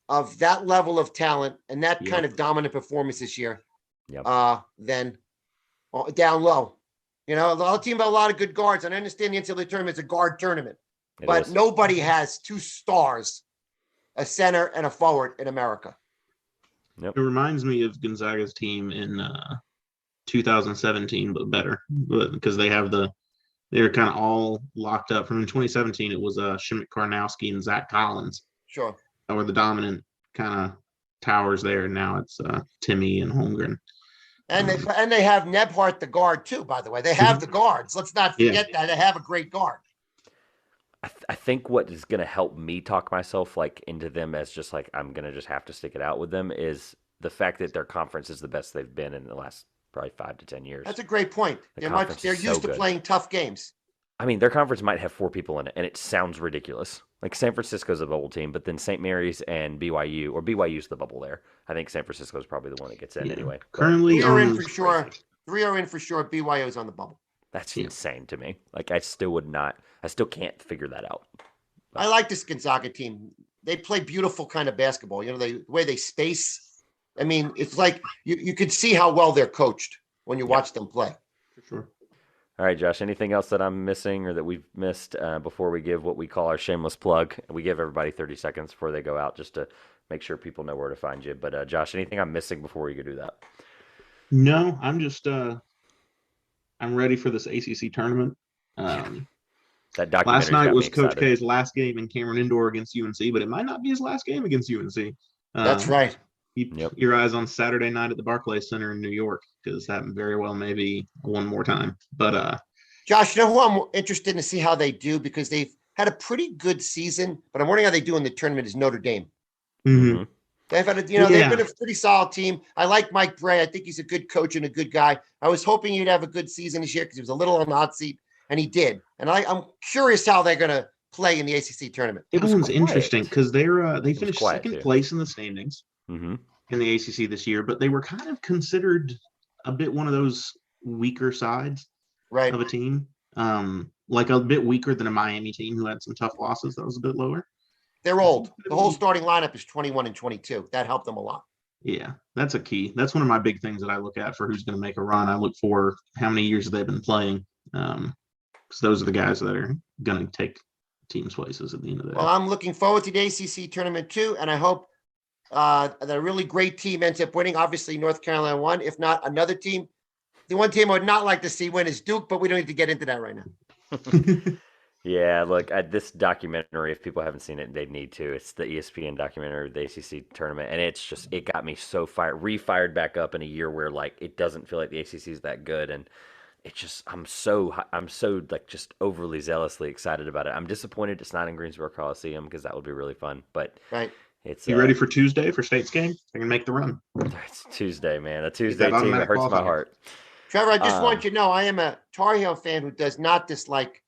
of that level of talent and that kind of dominant performance this year. Then down low. A lot of teams have a lot of good guards, and I understand the NCAA tournament is a guard tournament, but nobody has 2 stars, a center and a forward in America. It reminds me of Gonzaga's team in 2017, but better, because they're kind of all locked up. From in 2017, it was Shimmick Karnowski and Zach Collins. Sure. That were the dominant kind of towers there. And now it's Timmy and Holmgren. And they have Nebhart, the guard, too, by the way. They have the guards. Let's not forget that. They have a great guard. I think what is going to help me talk myself into them as just I'm going to just have to stick it out with them is the fact that their conference is the best they've been in the last probably 5 to 10 years. That's a great point. They're used to playing tough games. I mean, their conference might have 4 people in it, and it sounds ridiculous. Like San Francisco's a bubble team, but then St. Mary's and BYU, or BYU's the bubble there. I think San Francisco's probably the one that gets in anyway. Currently, 3 are in for sure. 3 are in for sure. BYU's on the bubble. That's insane to me. I still can't figure that out. I like this Gonzaga team. They play beautiful kind of basketball. The way they space. I mean, it's like you could see how well they're coached when you watch them play. For sure. All right, Josh, anything else that I'm missing or that we've missed before we give what we call our shameless plug? We give everybody 30 seconds before they go out just to make sure people know where to find you. But, Josh, anything I'm missing before we go do that? No, I'm just I'm ready for this ACC tournament. That Last documentary night got was me Coach excited. K's last game in Cameron Indoor against UNC, but it might not be his last game against UNC. That's right. Keep Yep. your eyes on Saturday night at the Barclays Center in New York, because that very well may be one more time. But Josh, you know who I'm interested in to see how they do, because they've had a pretty good season, but I'm wondering how they do in the tournament is Notre Dame. Mhm. They've had they've been a pretty solid team. I like Mike Bray. I think he's a good coach and a good guy. I was hoping he'd have a good season this year because he was a little on the hot seat, and he did. And I'm curious how they're going to play in the ACC tournament. It was that one's quiet. interesting because they finished quiet, second too. place in the standings Mhm. in the ACC this year, but they were kind of considered a bit one of those weaker sides Right. of a team, like a bit weaker than a Miami team who had some tough losses that was a bit lower. They're old. The whole starting lineup is 21 and 22. That helped them a lot. Yeah, that's a key. That's one of my big things that I look at for who's going to make a run. I look for how many years they've been playing, because those are the guys that are going to take teams' places at the end of the day. Well, I'm looking forward to the ACC tournament too, and I hope that a really great team ends up winning. Obviously, North Carolina won. If not, another team. The one team I would not like to see win is Duke, but we don't need to get into that right now. Yeah, look, this documentary, if people haven't seen it, they need to. It's the ESPN documentary of the ACC tournament, and it got me so refired back up in a year where, like, it doesn't feel like the ACC is that good, and I'm so like just overly zealously excited about it. I'm disappointed it's not in Greensboro Coliseum because that would be really fun, but right. It's you ready for Tuesday for State's game? They're going to make the run. It's Tuesday, man. A Tuesday team, automatic it hurts my qualifying. heart. Trevor, I just want you to know I am a Tar Heel fan who does not dislike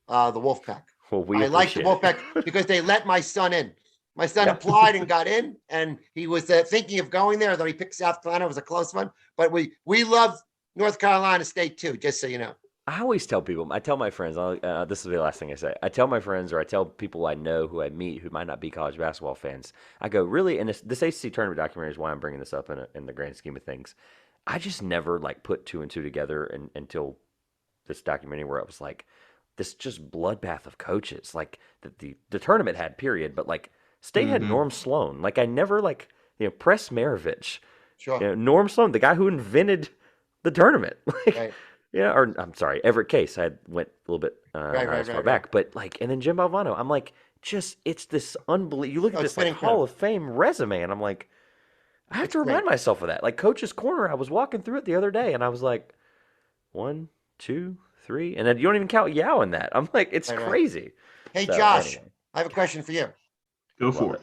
the Wolfpack. Well, I like the Wolfpack because they let my son in. My son applied and got in, and he was thinking of going there, though he picked South Carolina. It was a close one. But we love North Carolina State, too, just so you know. I always tell people, I tell my friends, this will be the last thing I say. I tell my friends or I tell people I know who I meet who might not be college basketball fans, I go, really, and this ACC tournament documentary is why I'm bringing this up in the grand scheme of things. I just never like put two and two together until this documentary where I was like, this just bloodbath of coaches. Like the tournament had period, but like State had Norm Sloan. Like I never Press Maravich. Sure. Norm Sloan, the guy who invented the tournament. Right. Yeah, or I'm sorry, Everett Case. I went a little bit far back, but and then Jim Maisano. I'm like, it's this unbelievable. You look at this like Hall of Fame resume, and I'm like, I have to remind myself of that. Like Coach's Corner, I was walking through it the other day, and I was like, 1, 2, 3, and then you don't even count Yao in that. I'm like, it's crazy. Hey, so, Josh, anyway. I have a question for you. Go for it.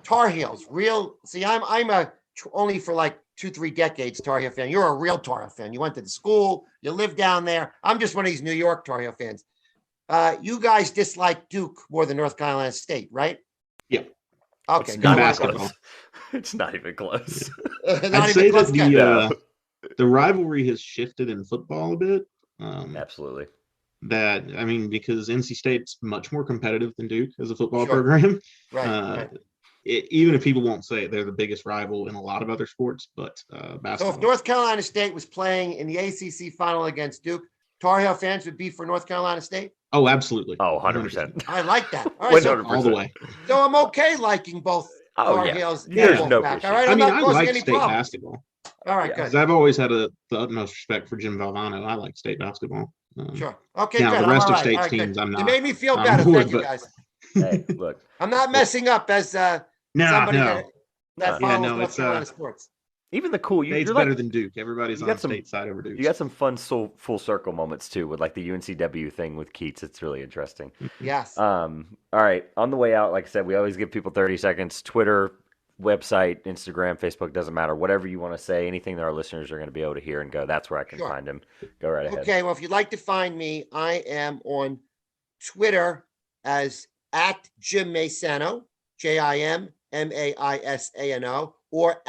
Tar Heels, real. See, I'm only for like 2-3 decades Tar Heel fan. You're a real Tar Heel fan. You went to the school. You live down there. I'm just one of these New York Tar Heel fans. You guys dislike Duke more than North Carolina State, right? Yeah. Okay. It's not even close. It's not even close. I'd say that the rivalry has shifted in football a bit. Absolutely. Because NC State's much more competitive than Duke as a football program. Right. Even if people won't say it, they're the biggest rival in a lot of other sports, but basketball. So if North Carolina State was playing in the ACC final against Duke, Tar Heel fans would be for North Carolina State? Oh, absolutely. Oh, 100%. I like that. All right, all the way. So I'm okay liking both Tar Heels. There's no issue. All right, I like State basketball. All right, good. I've always had the utmost respect for Jim Maisano. I like State basketball. Sure. Okay, now, good. The rest of State's teams, I'm not. You made me feel better. Thank you, guys. Hey, look. I'm not messing up as somebody that follows North Carolina sports. Even the cool, State's better than Duke. Everybody's on State side over Duke. You got some fun full circle moments too with like the UNCW thing with Keats. It's really interesting. Yes. All right. On the way out, like I said, we always give people 30 seconds. Twitter, website, Instagram, Facebook, doesn't matter. Whatever you want to say, anything that our listeners are going to be able to hear and go, that's where I can find them. Go right ahead. Okay. Well, if you'd like to find me, I am on Twitter as @Jim Maisano, JimMaisano, or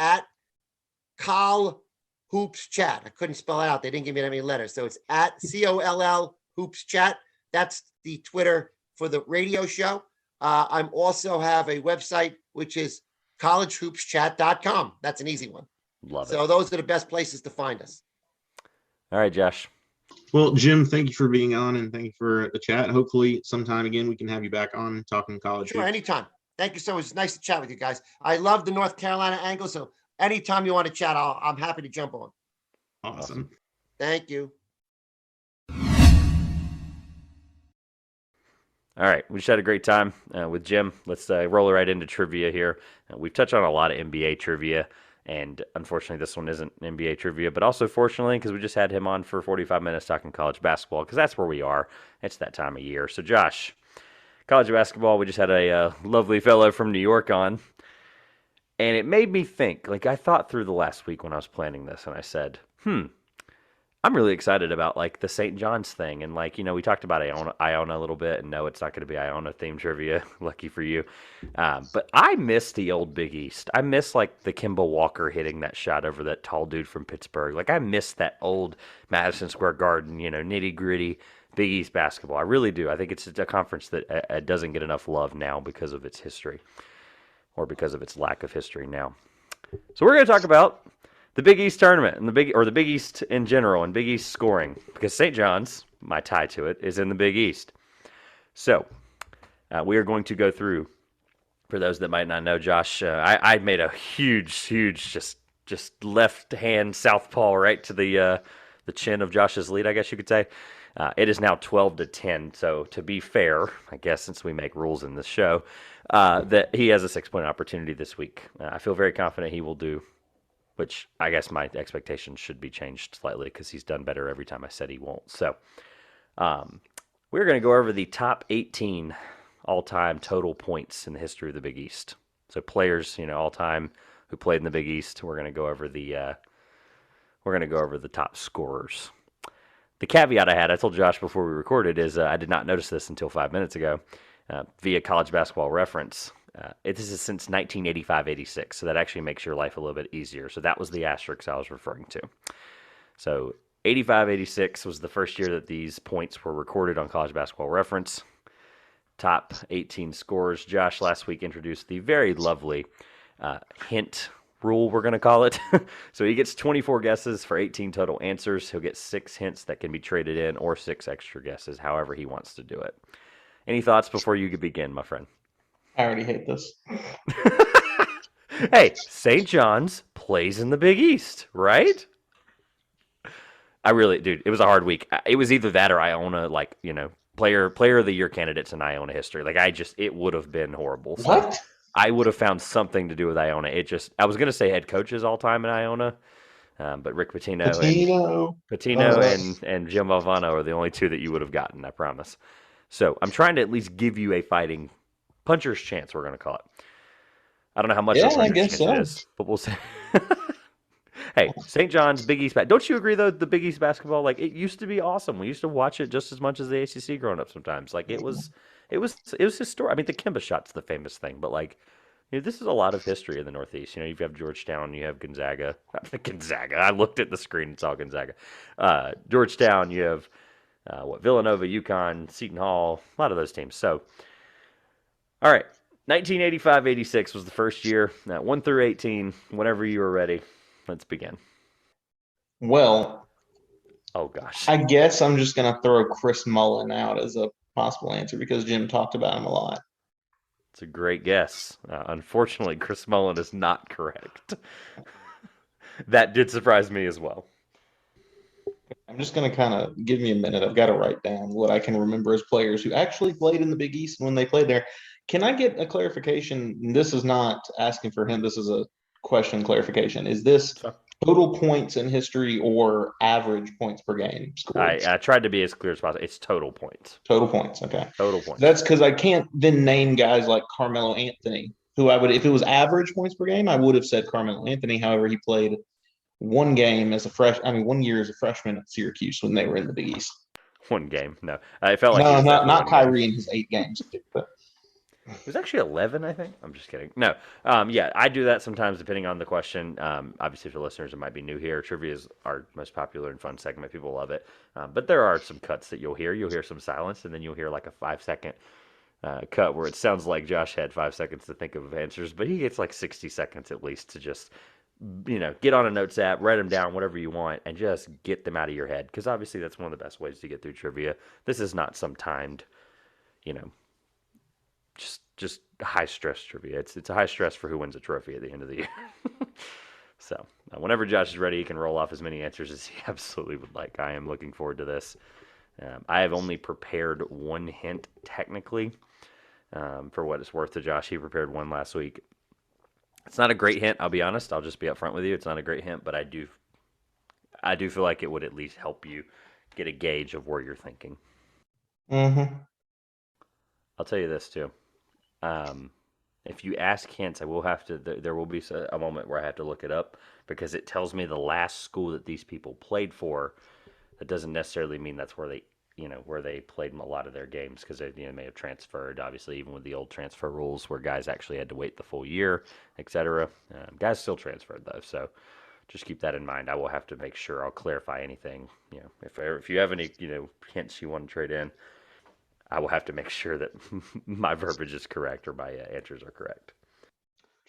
@Col Hoops Chat. I couldn't spell it out. They didn't give me that many letters. So it's @COLL Hoops Chat. That's the Twitter for the radio show. I'm also have a website, which is collegehoopschat.com. That's an easy one. Love it. So those are the best places to find us. All right, Josh. Well, Jim, thank you for being on and thank you for the chat. Hopefully sometime again we can have you back on talking college. Sure, anytime. Thank you so much. It's nice to chat with you guys. I love the North Carolina angle, so anytime you want to chat, I'm happy to jump on. Awesome. Thank you. All right, we just had a great time with Jim. Let's roll right into trivia here. We've touched on a lot of NBA trivia, and unfortunately this one isn't NBA trivia, but also fortunately because we just had him on for 45 minutes talking college basketball, because that's where we are. It's that time of year. So Josh, college basketball, we just had a lovely fellow from New York on, and it made me think. Like, I thought through the last week when I was planning this, and I said, I'm really excited about like the St. John's thing, and like, we talked about Iona a little bit, and no, it's not going to be Iona themed trivia. Lucky for you, but I miss the old Big East. I miss like the Kemba Walker hitting that shot over that tall dude from Pittsburgh. Like, I miss that old Madison Square Garden, nitty gritty Big East basketball. I really do. I think it's a conference that doesn't get enough love now because of its history, or because of its lack of history now. So we're going to talk about the Big East tournament and the Big East in general and Big East scoring, because St. John's, my tie to it, is in the Big East. So we are going to go through. For those that might not know, Josh, I made a huge, just left hand southpaw right to the chin of Josh's lead, I guess you could say. It is now 12-10. So to be fair, I guess since we make rules in this show, that he has a 6-point opportunity this week. I feel very confident he will do. Which I guess my expectations should be changed slightly because he's done better every time I said he won't. So we're going to go over the top 18 all-time total points in the history of the Big East. So players, all-time who played in the Big East. We're going to go over the top scorers. The caveat I told Josh before we recorded, is I did not notice this until 5 minutes ago via College Basketball Reference. This is since 1985-86, so that actually makes your life a little bit easier. So that was the asterisk I was referring to. So 85-86 was the first year that these points were recorded on College Basketball Reference. Top 18 scorers. Josh last week introduced the very lovely hint rule, we're going to call it. So he gets 24 guesses for 18 total answers. He'll get 6 hints that can be traded in, or 6 extra guesses, however he wants to do it. Any thoughts before you begin, my friend? I already hate this. Hey, St. John's plays in the Big East, right? Dude, it was a hard week. It was either that or Iona, player of the year candidates in Iona history. It would have been horrible. So What? I would have found something to do with Iona. I was going to say head coaches all time in Iona, but Rick Pitino and Jim Maisano are the only two that you would have gotten, I promise. So I'm trying to at least give you a fighting puncher's chance, we're going to call it. I don't know how much of a puncher's chance it is, but we'll say. Hey, St. John's, Big East. Don't you agree, though, the Big East basketball, it used to be awesome. We used to watch it just as much as the ACC growing up sometimes. It was historic. I mean, the Kemba shot's the famous thing, but, this is a lot of history in the Northeast. You have Georgetown, you have Gonzaga. Gonzaga. I looked at the screen and saw Gonzaga. Georgetown, you have, Villanova, UConn, Seton Hall, a lot of those teams. So, all right, 1985-86 was the first year. 1 through 18, whenever you are ready, let's begin. Well, oh gosh, I guess I'm just going to throw Chris Mullin out as a possible answer because Jim talked about him a lot. It's a great guess. Unfortunately, Chris Mullin is not correct. That did surprise me as well. I'm just going to kind of give me a minute. I've got to write down what I can remember as players who actually played in the Big East when they played there. Can I get a clarification? This is not asking for him. This is a question clarification. Is this total points in history or average points per game scored? I tried to be as clear as possible. It's total points. Total points. Okay. Total points. That's because I can't then name guys like Carmelo Anthony, who I would, if it was average points per game, I would have said Carmelo Anthony. However, he played one year as a freshman at Syracuse when they were in the Big East. One game. No, I felt like not Kyrie in his 8 games. But it was actually 11, I think. I'm just kidding. No. Yeah, I do that sometimes depending on the question. Obviously, for listeners that might be new here, trivia is our most popular and fun segment. People love it. But there are some cuts that you'll hear. You'll hear some silence, and then you'll hear like a 5-second cut where it sounds like Josh had 5 seconds to think of answers, but he gets like 60 seconds at least to just, get on a notes app, write them down, whatever you want, and just get them out of your head. Because obviously that's one of the best ways to get through trivia. This is not some timed, just high stress trivia. It's a high stress for who wins a trophy at the end of the year. So whenever Josh is ready, he can roll off as many answers as he absolutely would like. I am looking forward to this. I have only prepared one hint technically, for what it's worth to Josh. He prepared one last week. It's not a great hint, I'll be honest. I'll just be upfront with you. It's not a great hint, but I do feel like it would at least help you get a gauge of where you're thinking. Mm-hmm. I'll tell you this too. If you ask hints, I will have to. There will be a moment where I have to look it up because it tells me the last school that these people played for. That doesn't necessarily mean that's where they played a lot of their games, because they may have transferred. Obviously, even with the old transfer rules, where guys actually had to wait the full year, etc. Guys still transferred though, so just keep that in mind. I will have to make sure I'll clarify anything. If you have any hints you want to trade in, I will have to make sure that my verbiage is correct or my answers are correct.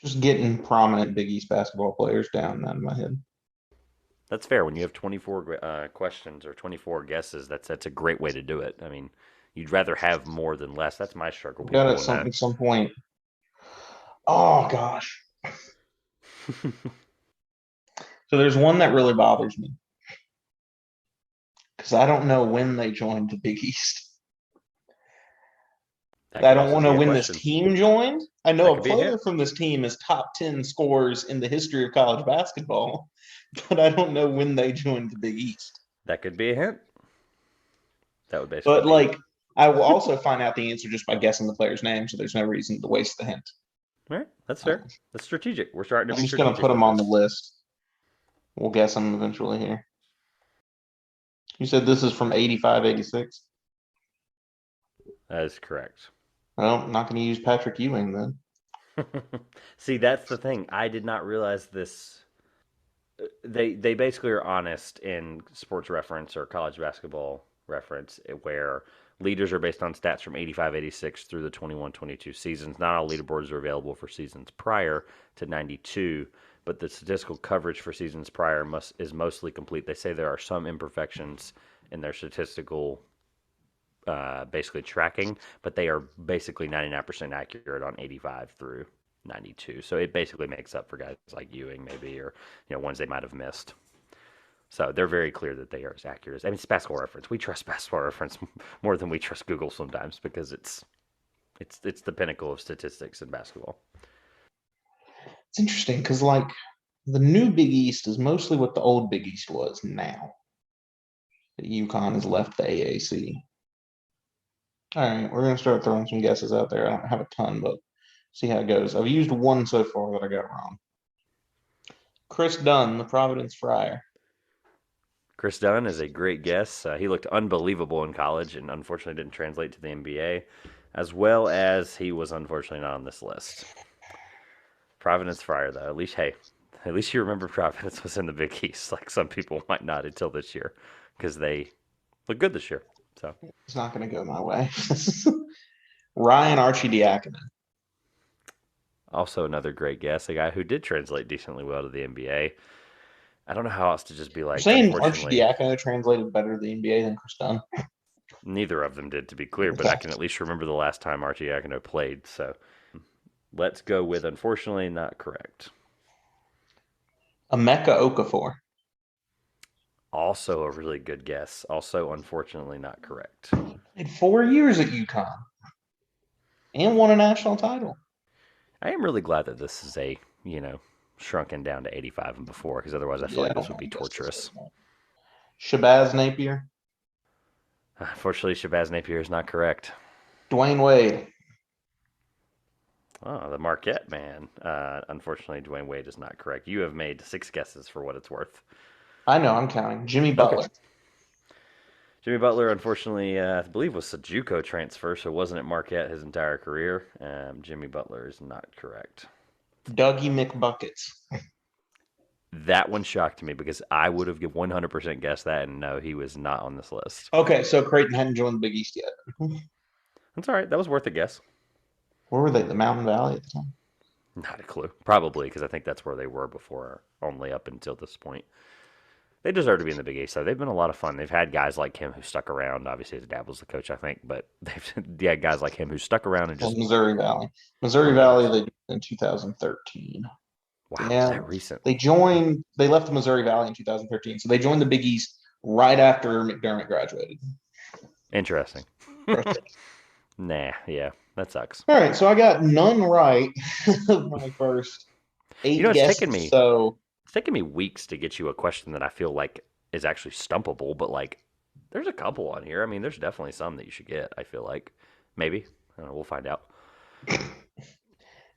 Just getting prominent Big East basketball players down out of my head. That's fair. When you have 24 questions or 24 guesses, that's a great way to do it. I mean, you'd rather have more than less. That's my struggle. Got it at some point. Oh gosh. So there's one that really bothers me because I don't know when they joined the Big East. I don't want to know when this team joined. I know a player from this team is top 10 scorers in the history of college basketball, but I don't know when they joined the Big East. That could be a hint. That would basically. But I will also find out the answer just by guessing the player's name, so there's no reason to waste the hint. All right, that's fair. That's strategic. We're starting to be strategic. I'm just going to put them on the list. We'll guess them eventually here. You said this is from 85, 86? That is correct. Well, I'm not going to use Patrick Ewing then. See, that's the thing. I did not realize this. They basically are honest in Sports Reference or College Basketball Reference, where leaders are based on stats from 85, 86 through the 21, 22 seasons. Not all leaderboards are available for seasons prior to 92, but the statistical coverage for seasons prior is mostly complete. They say there are some imperfections in their statistical basically tracking, but they are basically 99% accurate on 85 through 92. So it basically makes up for guys like Ewing maybe, or ones they might have missed. So they're very clear that they are as accurate as. I mean, it's Basketball Reference. We trust Basketball Reference more than we trust Google sometimes, because it's the pinnacle of statistics in basketball. It's interesting because the new Big East is mostly what the old Big East was now. UConn has left the AAC. All right, we're going to start throwing some guesses out there. I don't have a ton, but see how it goes. I've used one so far that I got wrong. Chris Dunn, the Providence Friar. Chris Dunn is a great guess. He looked unbelievable in college and unfortunately didn't translate to the NBA, as well as he was unfortunately not on this list. Providence Friar, though. At least you remember Providence was in the Big East. Like some people might not until this year, because they look good this year. So it's not going to go my way. Ryan Archidiakono. Also another great guess. A guy who did translate decently well to the NBA. I don't know how else to just be like. Saying Archidiakono translated better to the NBA than Chris Dunn. Neither of them did, to be clear, but I can at least remember the last time Archidiakono played. So let's go with unfortunately not correct. Emeka Okafor. Also a really good guess. Also, unfortunately, not correct. Played 4 years at UConn and won a national title. I am really glad that this is a, shrunken down to 85 and before, because otherwise I feel like this would be torturous. Shabazz Napier. Unfortunately, Shabazz Napier is not correct. Dwayne Wade. Oh, the Marquette man. Unfortunately, Dwayne Wade is not correct. You have made 6 guesses for what it's worth. I know, I'm counting. Jimmy Butler. Okay. Jimmy Butler, unfortunately, I believe was a JUCO transfer, so wasn't at Marquette his entire career. Jimmy Butler is not correct. Dougie McBuckets. That one shocked me because I would have 100% guessed that, and no, he was not on this list. Okay, so Creighton hadn't joined the Big East yet. That's all right. That was worth a guess. Where were they? The Mountain Valley at the time? Not a clue. Probably, because I think that's where they were before, only up until this point. They deserve to be in the Big East, so they've been a lot of fun. They've had guys like him who stuck around. Obviously, his dad was the coach, I think, but they've had guys like him who stuck around and just. Missouri Valley. Missouri Valley, they did in 2013. Wow, yeah, that recent. They left the Missouri Valley in 2013, so they joined the Big East right after McDermott graduated. Interesting. Nah, yeah, that sucks. All right, so I got none right of my first You 8 know, guesses. So it's taken me weeks to get you a question that I feel like is actually stumpable, but like, there's a couple on here. I mean, there's definitely some that you should get. I feel like maybe. I don't know, we'll find out.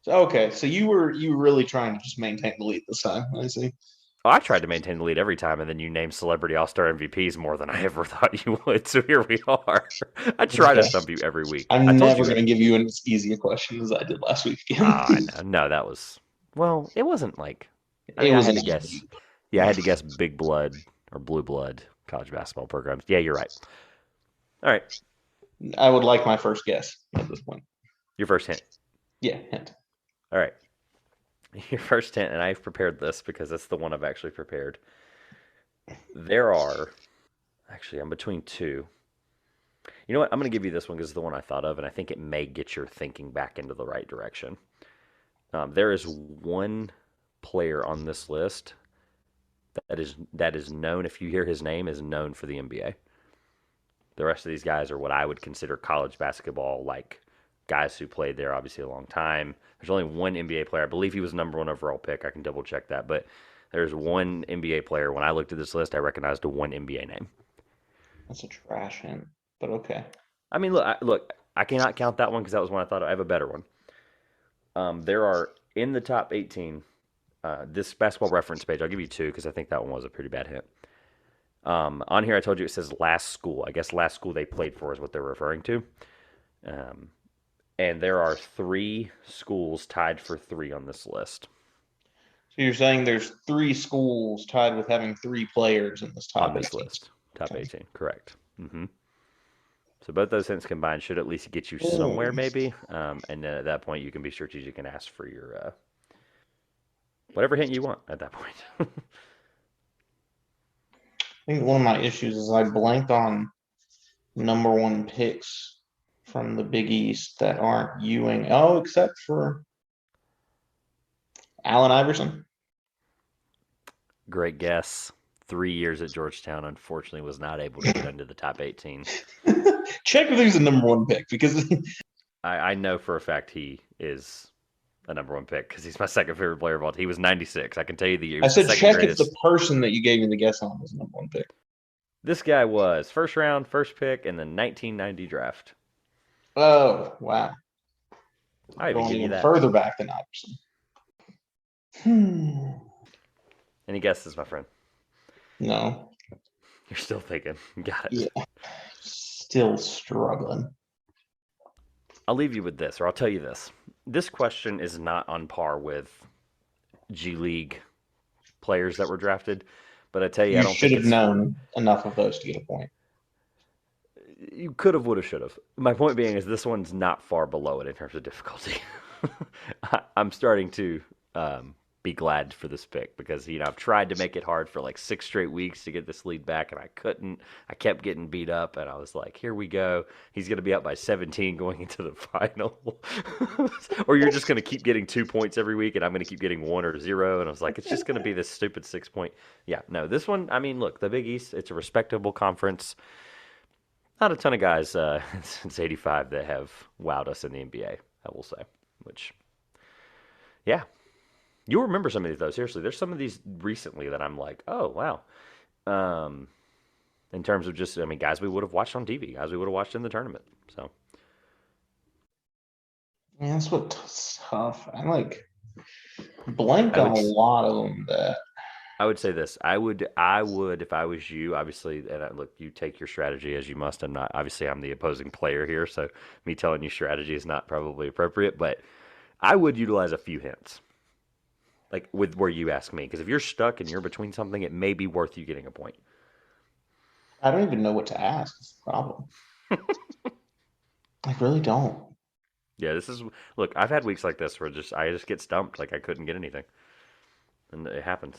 okay, so you were really trying to just maintain the lead this time. I see. Oh, I tried to maintain the lead every time, and then you named Celebrity All Star MVPs more than I ever thought you would. So here we are. I try to Okay. stump you every week. I I'm told never you. going to give you as easy a question as I did last week again. I know. No, that was well. It wasn't like. I It mean, I was had an to guess. easy. Yeah, I had to guess big blood or blue blood college basketball programs. Yeah, you're right. All right, I would like my first guess at this point. your first hint. Yeah, hint. All right, your first hint, and I've prepared this because it's the one I've actually prepared. There are actually, I'm between two. You know what? I'm going to give you this one because it's the one I thought of, and I think it may get your thinking back into the right direction. There is one player on this list that is known. If you hear his name, is known for the NBA. The rest of these guys are what I would consider college basketball, like guys who played there obviously a long time. There's only one NBA player. I believe he was the number one overall pick. I can double check that, but there's one NBA player. When I looked at this list, I recognized a one NBA name. That's a trash hint, but okay. I mean, look, I cannot count that one because that was one I thought of. I have a better one. There are in the top 18. This basketball reference page, I'll give you two because I think that one was a pretty bad hint. On here, I told you it says last school. I guess last school they played for is what they're referring to. And there are 3 schools tied for 3 on this list. So you're saying there's 3 schools tied with having 3 players in this top on this 18. list. Top 18, correct. So both those hints combined should at least get you somewhere, maybe. And then at that point, you can be strategic and ask for your whatever hint you want at that point. I think one of my issues is I blanked on number 1 picks from the Big East that aren't Ewing. Oh, except for Allen Iverson. Great guess. 3 years at Georgetown, unfortunately, was not able to get into the top 18. Check if he's a number 1 pick because I know for a fact he is a number 1 pick because he's my second favorite player of all time. He was 96. I can tell you the year. I said check greatest. if the person that you gave me the guess on was a number 1 pick. This guy was first round, first pick in the 1990 draft. Oh, wow. I even give you that. Further back than Iverson. Any guesses, my friend? No. You're still thinking. Got it. Yeah. Still struggling. I'll leave you with this, or I'll tell you this. This question is not on par with G League players that were drafted, but I tell you, I don't should think have known enough of those to get a point. You could have, would have, should have. My point being is this one's not far below it in terms of difficulty. I'm starting to be glad for this pick because, I've tried to make it hard for like 6 straight weeks to get this lead back, and I couldn't. I kept getting beat up, and I was like, here we go. He's going to be up by 17 going into the final. Or you're just going to keep getting 2 points every week, and I'm going to keep getting 1 or 0. And I was like, it's just going to be this stupid 6 point. Yeah, no, this one, I mean, look, the Big East, it's a respectable conference. Not a ton of guys since 85 that have wowed us in the NBA, I will say. Which, yeah. You'll remember some of these, though. Seriously, there's some of these recently that I'm like, oh, wow. In terms of just, guys we would have watched on TV, guys we would have watched in the tournament. So, Yeah, that's what's tough. I blanked on a lot of them that I would say this. I would, if I was you, obviously, and look, you take your strategy as you must. I'm the opposing player here, so me telling you strategy is not probably appropriate, but I would utilize a few hints. Like with where you ask me, because if you're stuck and you're between something, it may be worth you getting a point. I don't even know what to ask. It's the problem. I really don't. Yeah, look, I've had weeks like this where I just get stumped, like I couldn't get anything. And it happens.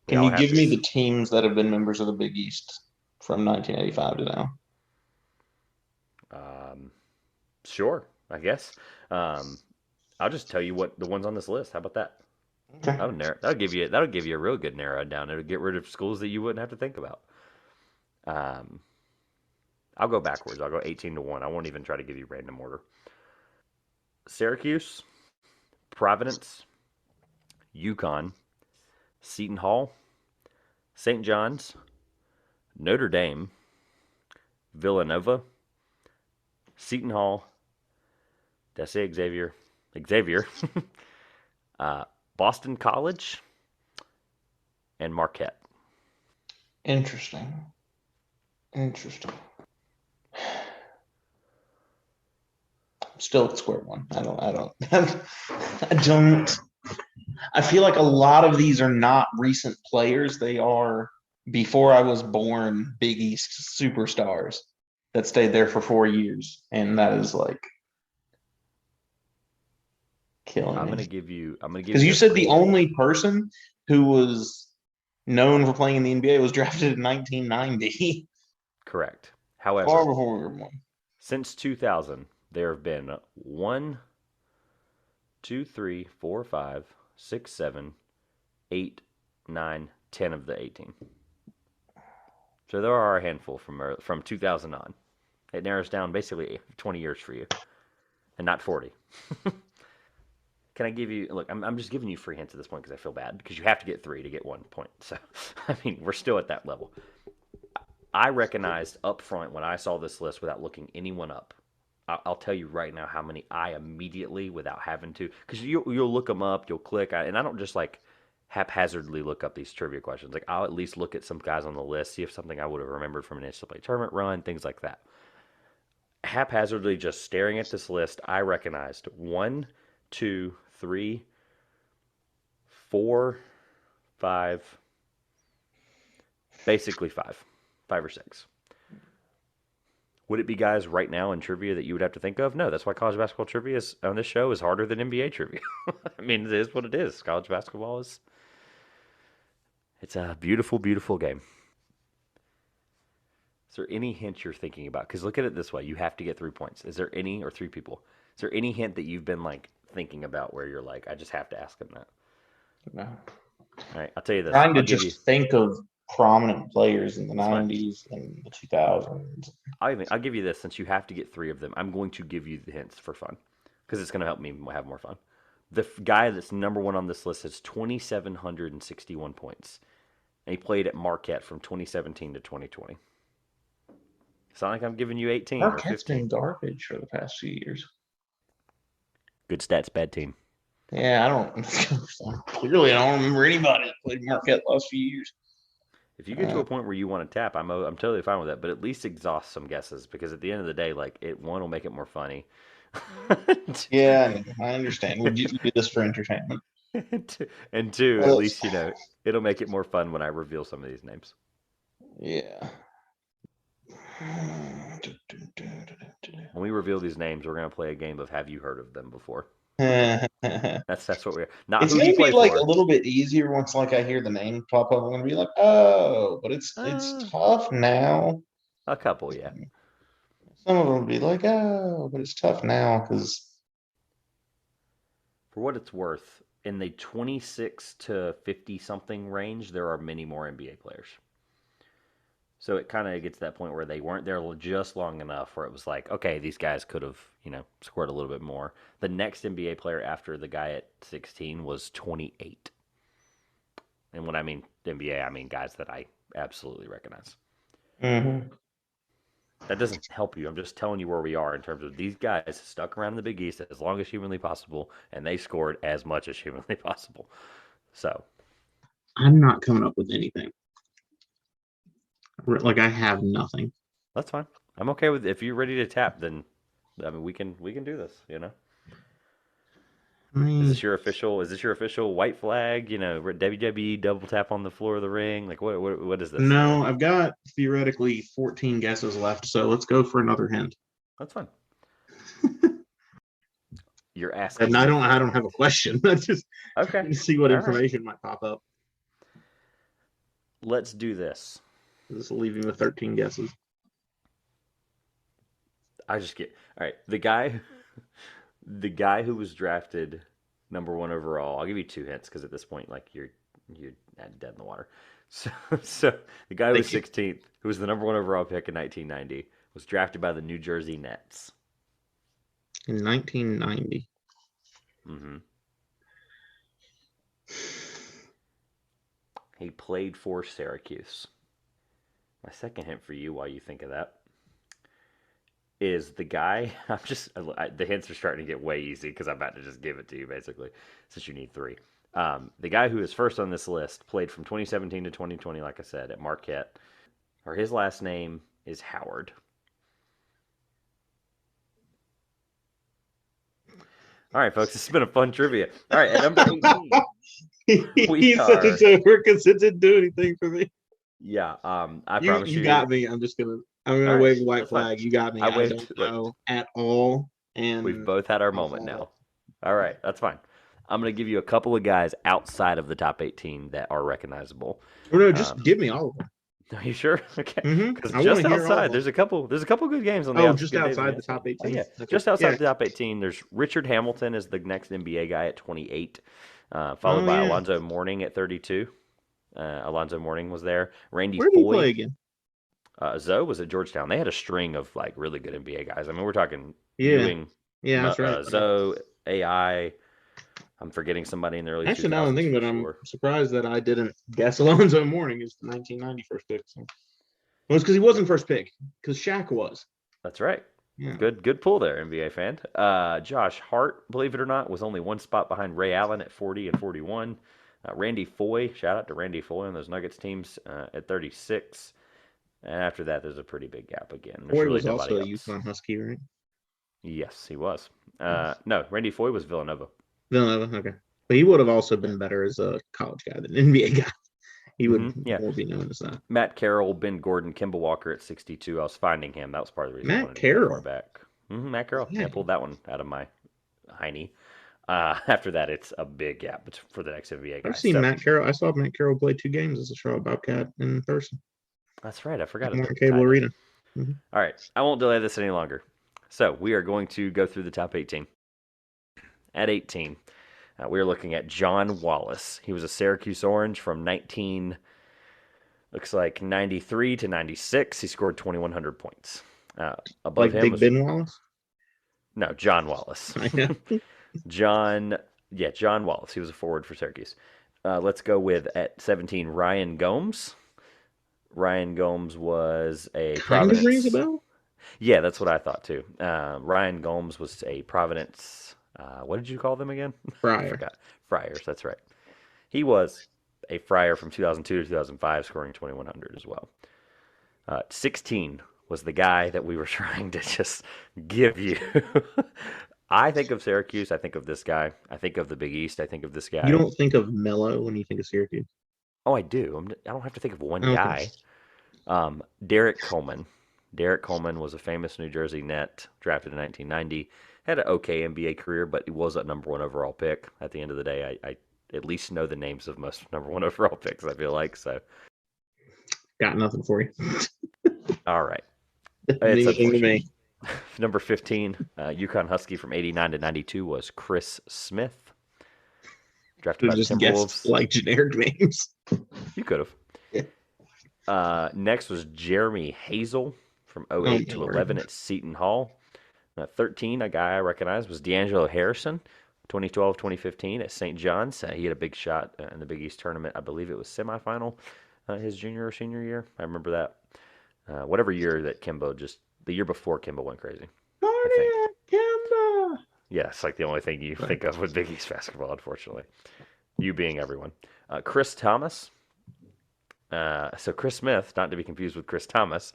Can you give me the teams that have been members of the Big East from 1985 to now? Sure, I guess. I'll just tell you what the ones on this list. How about that? Okay. That'll give you a real good narrow down. It'll get rid of schools that you wouldn't have to think about. I'll go backwards. I'll go 18-1. I won't even try to give you random order. Syracuse, Providence, UConn, Seton Hall, St. John's, Notre Dame, Villanova, Seton Hall, did I say Xavier? Boston College, and Marquette. Interesting. Still at square one. I don't. I feel like a lot of these are not recent players. They are before I was born, Big East superstars that stayed there for 4 years, and that is like killing I'm me. gonna give you Because you said the only person who was known for playing in the NBA was drafted in 1990. Correct. However, Far before we were born. since 2000, there have been 1, 2, 3, 4, 5, 6, 7, 8, 9, 10 of the 18. So there are a handful from 2000 on. It narrows down basically 20 years for you, and not 40. Can I give you? Look, I'm just giving you free hints at this point because I feel bad because you have to get 3 to get 1 point. So, I mean, we're still at that level. I recognized up front when I saw this list without looking anyone up. I'll tell you right now how many I immediately, without having to, because you'll look them up, you'll click, and I don't just like haphazardly look up these trivia questions. Like I'll at least look at some guys on the list, see if something I would have remembered from an NCAA tournament run, things like that. Haphazardly, just staring at this list, I recognized 1, 2, 3, 4, 5, basically 5 or 6. Would it be guys right now in trivia that you would have to think of? No, that's why college basketball trivia on this show is harder than NBA trivia. I mean, it is what it is. College basketball it's a beautiful, beautiful game. Is there any hint you're thinking about? Because look at it this way. You have to get 3 points. Is there any, or 3 people, is there any hint that you've been like thinking about where you're like, I just have to ask them that? No. All right, I'll tell you this. Trying to just think of prominent players in the That's fine. 90s and the 2000s. I'll give you this since you have to get 3 of them. I'm going to give you the hints for fun because it's going to help me have more fun. The guy that's number 1 on this list has 2,761 points, and he played at Marquette from 2017 to 2020. It's not like I'm giving you 18 or Marquette's 15. been garbage for the past few years. Good stats, bad team. Yeah, I don't clearly I don't remember anybody that played Marquette the last few years. If you get to a point where you want to tap, I'm totally fine with that. But at least exhaust some guesses because at the end of the day, like one will make it more funny. Yeah, I understand. We do this for entertainment. and two, at least it'll make it more fun when I reveal some of these names. Yeah. When we reveal these names, we're gonna play a game of Have you heard of them before? That's what we're not. It's who gonna you play be like for. a little bit easier once like I hear the name pop up. I'm gonna be like, oh, but it's tough now. A couple, yeah. Some of them will be like, oh, but it's tough now because. For what it's worth, in the 26 to 50 something range, there are many more NBA players. So it kind of gets to that point where they weren't there just long enough where it was like, okay, these guys could have, scored a little bit more. The next NBA player after the guy at 16 was 28. And when I mean NBA, I mean guys that I absolutely recognize. Mm-hmm. That doesn't help you. I'm just telling you where we are in terms of these guys stuck around in the Big East as long as humanly possible, and they scored as much as humanly possible. So I'm not coming up with anything. Like I have nothing. That's fine. I'm okay with if you're ready to tap. Then I mean we can do this. Is this your official white flag? WWE double tap on the floor of the ring. Like what is this? No, I've got theoretically 14 guesses left, so let's go for another hint. That's fine. You're asking. And I don't have a question. That's just okay. To see what information might pop up. Let's do this. This will leave me with 13 guesses. I just get all right. The guy who was drafted number 1 overall. I'll give you 2 hints because at this point, like you're dead in the water. So the guy who was Thank you. 16th, who was the number 1 overall pick in 1990, was drafted by the New Jersey Nets. In 1990. Mm-hmm. He played for Syracuse. My second hint for you while you think of that is the guy. The hints are starting to get way easy because I'm about to just give it to you basically, since you need 3. The guy who is first on this list played from 2017 to 2020, like I said, at Marquette. Or his last name is Howard. All right, folks, this has been a fun trivia. All right, at number 18, He said it's over because it didn't do anything for me. Yeah, I promise You got me. I'm gonna right, wave a white that's fine. flag. You got me. I I waved. don't know at all. And We've both had our moment now. All right, that's fine. I'm going to give you a couple of guys outside of the top 18 that are recognizable. Oh, no, just give me all of them. Are you sure? Okay. Because I just wanna hear all of outside, them. there's a couple good games on the just outside the top 18. Oh, yeah. Okay. Just outside Yeah. the top 18, there's Richard Hamilton is the next NBA guy at 28, followed by yeah. Alonzo Mourning at 32. Alonzo Mourning was there. Randy Where did he Foye. play again? Zoe was at Georgetown. They had a string of like really good NBA guys. I mean, we're talking Yeah. Ewing, Yeah, that's right. Zoe, AI. I'm forgetting somebody in the early Actually, 2000s. now I'm thinking, but for I'm sure. surprised that I didn't guess Alonzo Mourning is the 1990 first pick. So. Well, it's because he wasn't first pick, because Shaq was. That's right. Yeah. Good pull there, NBA fan. Josh Hart, believe it or not, was only 1 spot behind Ray Allen at 40 and 41. Randy Foye, shout out to Randy Foye on those Nuggets teams at 36. And after that, there's a pretty big gap again. There's Foye really was nobody also a else. UConn Husky, right? Yes, he was. Yes. No, Randy Foye was Villanova. Villanova, okay. But he would have also been better as a college guy than an NBA guy. He would more be known as that. Matt Carroll, Ben Gordon, Kemba Walker at 62. I was finding him. That was part of the reason I Matt wanted to go Carroll. far back. Matt Carroll. Yeah. I pulled that one out of my hiney. After that, it's a big gap for the next NBA guy. I've seen Matt Carroll. I saw Matt Carroll play 2 games as a Charlotte Bobcat in person. That's right. I forgot More about Cable Arena. All right. I won't delay this any longer. So we are going to go through the top 18. At 18, we are looking at John Wallace. He was a Syracuse Orange from 93 to 96. He scored 2,100 points. Above Like him Big was Ben Wallace? No, John Wallace. I know. John Wallace. He was a forward for Syracuse. Let's go with at 17, Ryan Gomes. Ryan Gomes was a Providence. Kind of rings a bell? Yeah, that's what I thought too. Ryan Gomes was a Providence. What did you call them again? Friar. I forgot. Friars. That's right. He was a Friar from 2002 to 2005, scoring 2,100 as well. 16 was the guy that we were trying to just give you. I think of Syracuse. I think of this guy. I think of the Big East. I think of this guy. You don't think of Melo when you think of Syracuse? Oh, I do. I don't have to think of one guy. Derek Coleman. Derek Coleman was a famous New Jersey Net, drafted in 1990. Had an okay NBA career, but he was a number 1 overall pick. At the end of the day, I at least know the names of most number 1 overall picks, I feel like. So, got nothing for you. All right. Anything to me. Number 15, UConn Husky from 89 to 92 was Chris Smith. Drafted by the Timberwolves. Like generic names. You could have. Yeah. Next was Jeremy Hazel from 08 to 11 at Seton Hall. 13, a guy I recognized, was D'Angelo Harrison, 2012-2015 at St. John's. He had a big shot in the Big East tournament. I believe it was semifinal his junior or senior year. I remember that. Whatever year that the year before Kimba went crazy. Kimba! Yeah, it's like the only thing you think of with Big East basketball, unfortunately. You being everyone. Chris Thomas. So Chris Smith, not to be confused with Chris Thomas.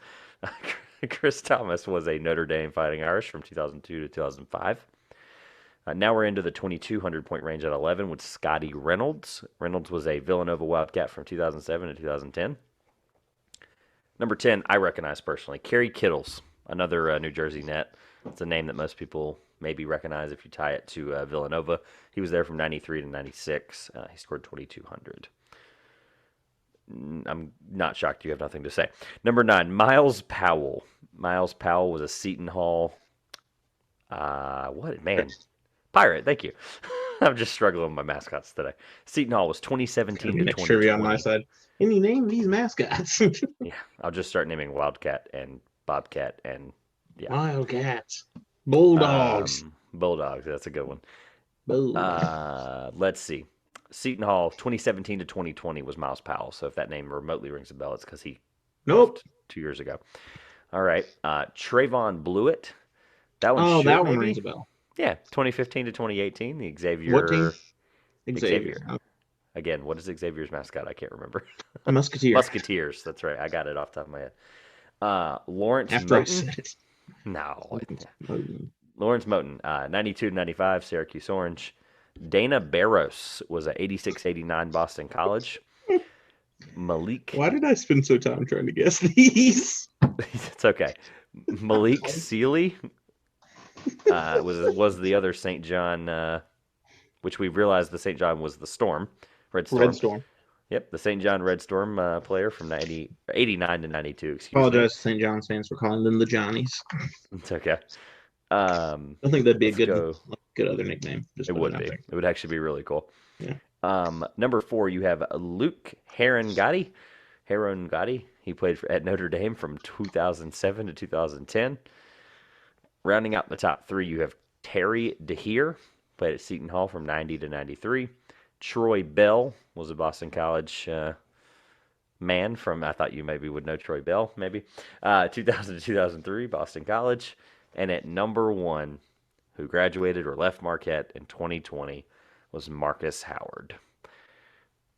Chris Thomas was a Notre Dame Fighting Irish from 2002 to 2005. Now we're into the 2,200-point range at 11 with Scotty Reynolds. Reynolds was a Villanova Wildcat from 2007 to 2010. Number 10, I recognize personally. Kerry Kittles, another New Jersey Net. It's a name that most people maybe recognize if you tie it to Villanova. He was there from 93 to 96. He scored 2,200. I'm not shocked you have nothing to say. Number 9, Miles Powell. Miles Powell was a Seton Hall. Pirate, thank you. I'm just struggling with my mascots today. Seton Hall was 2017 to Next trivia on my 2020. side. Can you name these mascots? Yeah, I'll just start naming Wildcat and Bobcat and Wildcats. Bulldogs. Bulldogs. That's a good one. Bulldogs. Let's see. Seton Hall 2017 to 2020 was Miles Powell. So if that name remotely rings a bell, it's because he Nope. left 2 years ago. All right. Trayvon Blewett. That one. Oh, should, that one maybe? rings a bell. Yeah, 2015 to 2018. The Xavier. What team? Xavier. Okay. Again, what is Xavier's mascot? I can't remember. Musketeer. Musketeers. That's right. I got it off the top of my head. Lawrence After I Moten. said it. No. Moten. Lawrence Moten, 92 to 95, Syracuse Orange. Dana Barros was at 86-89 Boston College. Malik. Why did I spend so time trying to guess these? It's okay. Malik Sealy was the other St. John, which we realized the St. John was the Storm. Red Storm. Red Storm. Yep, the St. John Red Storm player from 89 to 92. Excuse Apologize to St. John's fans for calling them the Johnnies. me. It's okay. I don't think that'd be a Let's good other nickname. Just It put would out be. there. It would actually be really cool. Yeah. Number 4, you have Luke Heron-Gotti. He played at Notre Dame from 2007 to 2010. Rounding out the top 3, you have Terry DeHeer, played at Seton Hall from 90 to 93. Troy Bell was a Boston College man from, I thought you maybe would know Troy Bell, maybe. 2000 to 2003, Boston College. And at number 1, who graduated or left Marquette in 2020, was Marcus Howard.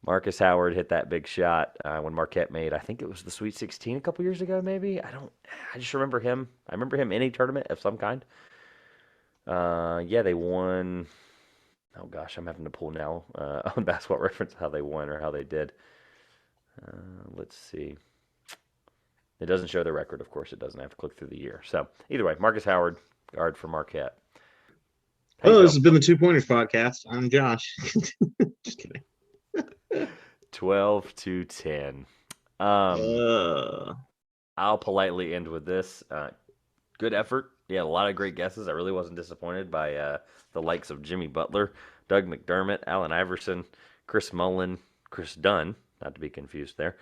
Marcus Howard hit that big shot when Marquette made, I think it was the Sweet 16 a couple years ago, maybe. I just remember him. I remember him in a tournament of some kind. Yeah, they won. Oh gosh, I'm having to pull now on Basketball Reference how they won or how they did. Let's see. It doesn't show the record, of course. It doesn't. I have to click through the year. So either way, Marcus Howard, guard for Marquette. Hello, this has been the Two Pointers podcast. I'm Josh. Just kidding. 12 to 10. I'll politely end with this. Good effort. Yeah, a lot of great guesses. I really wasn't disappointed by the likes of Jimmy Butler, Doug McDermott, Allen Iverson, Chris Mullen, Chris Dunn, not to be confused there,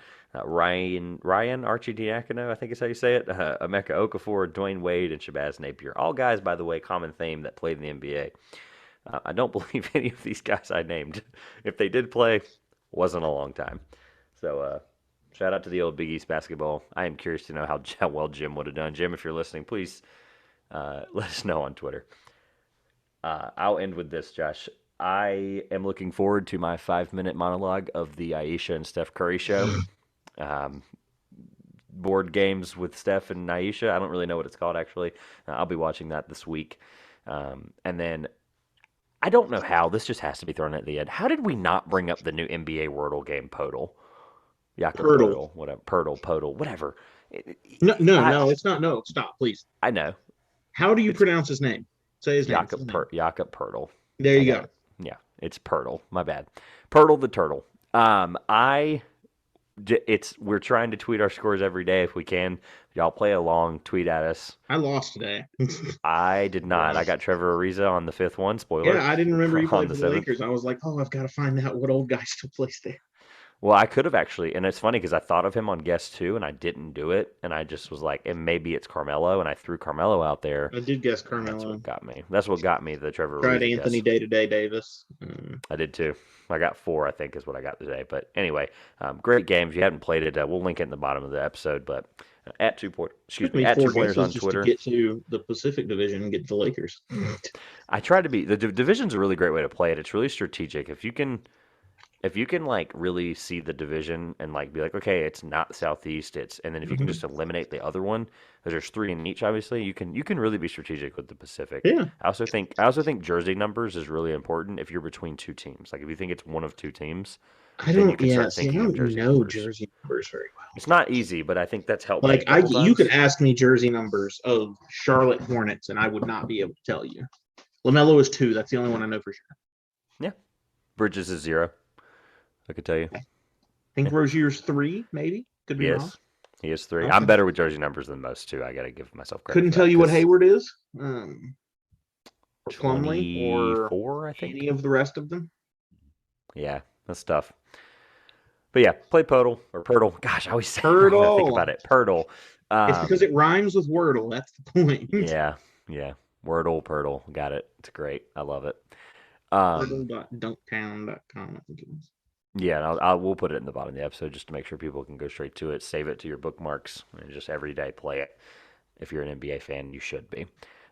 Ryan Arcidiacono, I think is how you say it, Emeka Okafor, Dwayne Wade, and Shabazz Napier. All guys, by the way, common theme that played in the NBA. I don't believe any of these guys I named. If they did play, wasn't a long time. So shout out to the old Big East basketball. I am curious to know how well Jim would have done. Jim, if you're listening, please let us know on Twitter. I'll end with this, Josh. I am looking forward to my 5-minute monologue of the Aisha and Steph Curry show. Board games with Steph and Aisha. I don't really know what it's called, actually. I'll be watching that this week. And then I don't know how. This just has to be thrown at the end. How did we not bring up the new NBA Wordle game, Podel? Poeltl. Whatever. Podel, whatever. No, it's not. No, stop, please. I know. How do you pronounce his name? Say his name. Jakob Poeltl. There you go. Yeah, it's Poeltl. My bad. Poeltl the turtle. We're trying to tweet our scores every day if we can. Y'all play along, tweet at us. I lost today. I did not. I got Trevor Ariza on the 5th one. Spoiler. Yeah, I didn't remember you played for the 7th. Lakers. I was like, I've got to find out what old guy still plays there. Well, I could have actually, and it's funny because I thought of him on guest 2, and I didn't do it, and I just was like, and maybe it's Carmelo, and I threw Carmelo out there. I did guess Carmelo. That's what got me. That's what got me the Trevor. Tried Ariza Anthony guess. Day-to-Day Davis. I did too. I got 4, I think, is what I got today. But anyway, great game. If you haven't played it, we'll link it in the bottom of the episode. But at 2 pointers on Twitter. To get to the Pacific Division and get to the Lakers. I try to be. The division's a really great way to play it. It's really strategic. If you can like really see the division and like be like, okay, it's not Southeast, and then if you can just eliminate the other one, because there's 3 in each, obviously, you can really be strategic with the Pacific. Yeah. I also think jersey numbers is really important if you're between 2 teams. Like if you think it's one of 2 teams, I don't know jersey numbers very well. It's not easy, but I think that's helpful. Like you could ask me jersey numbers of Charlotte Hornets, and I would not be able to tell you. LaMelo is 2. That's the only one I know for sure. Yeah. Bridges is 0. I could tell you. I think Rozier's 3, maybe. Could be wrong. He is 3. Okay. I'm better with jersey numbers than most too. I got to give myself credit. Couldn't tell you what Hayward is. Plumlee or 24, I think. any of the rest of them. Yeah, that's tough. But yeah, play Poeltl or Poeltl. Gosh, I always say think Poeltl. about it. Poeltl. It's because it rhymes with Wordle. That's the point. Yeah. Wordle, Poeltl. Got it. It's great. I love it. Wordle.dunktown.com, I think it was. Yeah, and we'll put it in the bottom of the episode just to make sure people can go straight to it. Save it to your bookmarks and just every day play it. If you're an NBA fan, you should be.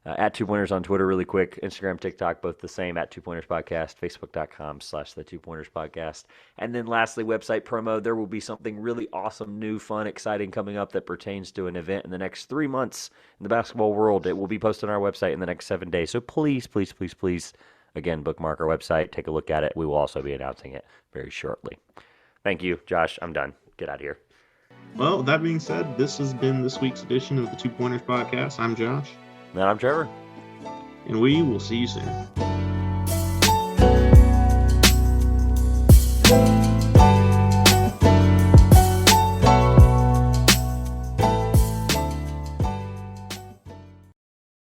At 2Pointers on Twitter, really quick. Instagram, TikTok, both the same. At 2Pointers Podcast. Facebook.com/the 2Pointers Podcast. And then lastly, website promo. There will be something really awesome, new, fun, exciting coming up that pertains to an event in the next 3 months in the basketball world. It will be posted on our website in the next 7 days. So please, again, bookmark our website. Take a look at it. We will also be announcing it very shortly. Thank you, Josh. I'm done. Get out of here. Well, that being said, this has been this week's edition of the 2Pointers Podcast. I'm Josh. And I'm Trevor. And we will see you soon.